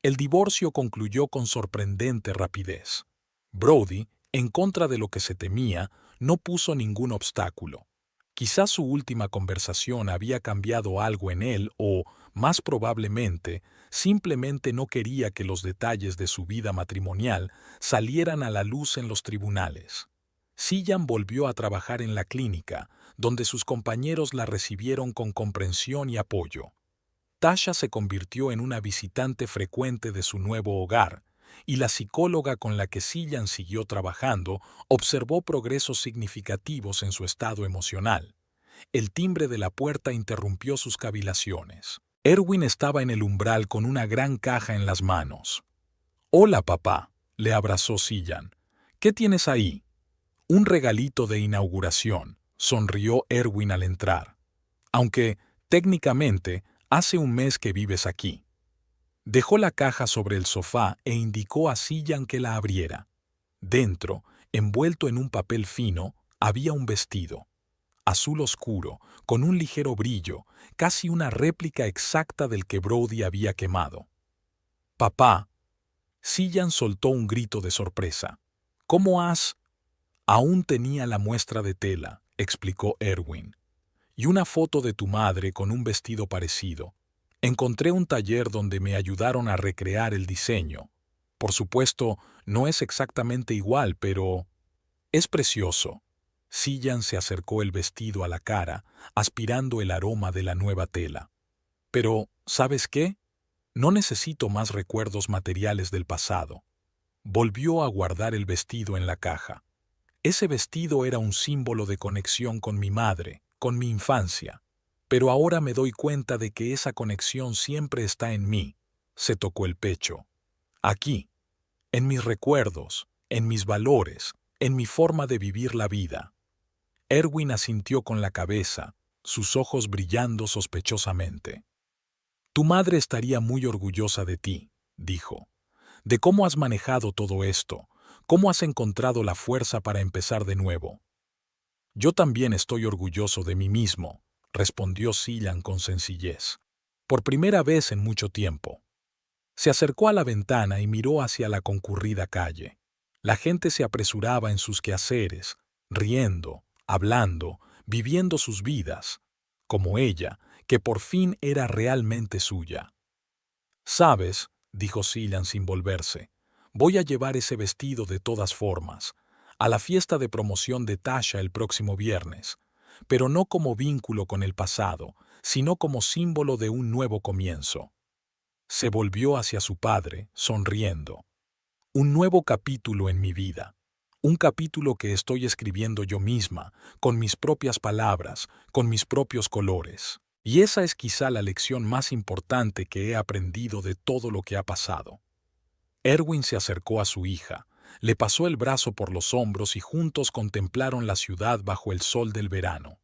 El divorcio concluyó con sorprendente rapidez. Brody, en contra de lo que se temía, no puso ningún obstáculo. Quizás su última conversación había cambiado algo en él o, más probablemente, simplemente no quería que los detalles de su vida matrimonial salieran a la luz en los tribunales. Cillian volvió a trabajar en la clínica, donde sus compañeros la recibieron con comprensión y apoyo. Tasha se convirtió en una visitante frecuente de su nuevo hogar, y la psicóloga con la que Cillian siguió trabajando observó progresos significativos en su estado emocional. El timbre de la puerta interrumpió sus cavilaciones. Erwin estaba en el umbral con una gran caja en las manos. «Hola, papá», le abrazó Cillian. «¿Qué tienes ahí?» «Un regalito de inauguración», sonrió Erwin al entrar. «Aunque, técnicamente, hace un mes que vives aquí». Dejó la caja sobre el sofá e indicó a Cillian que la abriera. Dentro, envuelto en un papel fino, había un vestido. Azul oscuro, con un ligero brillo, casi una réplica exacta del que Brody había quemado. «Papá». Cillian soltó un grito de sorpresa. «¿Cómo has...?» «Aún tenía la muestra de tela», explicó Erwin. «Y una foto de tu madre con un vestido parecido. Encontré un taller donde me ayudaron a recrear el diseño. Por supuesto, no es exactamente igual, pero... es precioso». Cillian se acercó el vestido a la cara, aspirando el aroma de la nueva tela. «Pero, ¿sabes qué? No necesito más recuerdos materiales del pasado». Volvió a guardar el vestido en la caja. Ese vestido era un símbolo de conexión con mi madre, con mi infancia. Pero ahora me doy cuenta de que esa conexión siempre está en mí. Se tocó el pecho. Aquí, en mis recuerdos, en mis valores, en mi forma de vivir la vida. Erwin asintió con la cabeza, sus ojos brillando sospechosamente. «Tu madre estaría muy orgullosa de ti», dijo, «de cómo has manejado todo esto, cómo has encontrado la fuerza para empezar de nuevo». «Yo también estoy orgulloso de mí mismo», respondió Cillian con sencillez. «Por primera vez en mucho tiempo». Se acercó a la ventana y miró hacia la concurrida calle. La gente se apresuraba en sus quehaceres, riendo, hablando, viviendo sus vidas, como ella, que por fin era realmente suya. «¿Sabes?», dijo Cillian sin volverse, «voy a llevar ese vestido de todas formas, a la fiesta de promoción de Tasha el próximo viernes, pero no como vínculo con el pasado, sino como símbolo de un nuevo comienzo». Se volvió hacia su padre, sonriendo. «Un nuevo capítulo en mi vida. Un capítulo que estoy escribiendo yo misma, con mis propias palabras, con mis propios colores. Y esa es quizá la lección más importante que he aprendido de todo lo que ha pasado». Erwin se acercó a su hija, le pasó el brazo por los hombros y juntos contemplaron la ciudad bajo el sol del verano.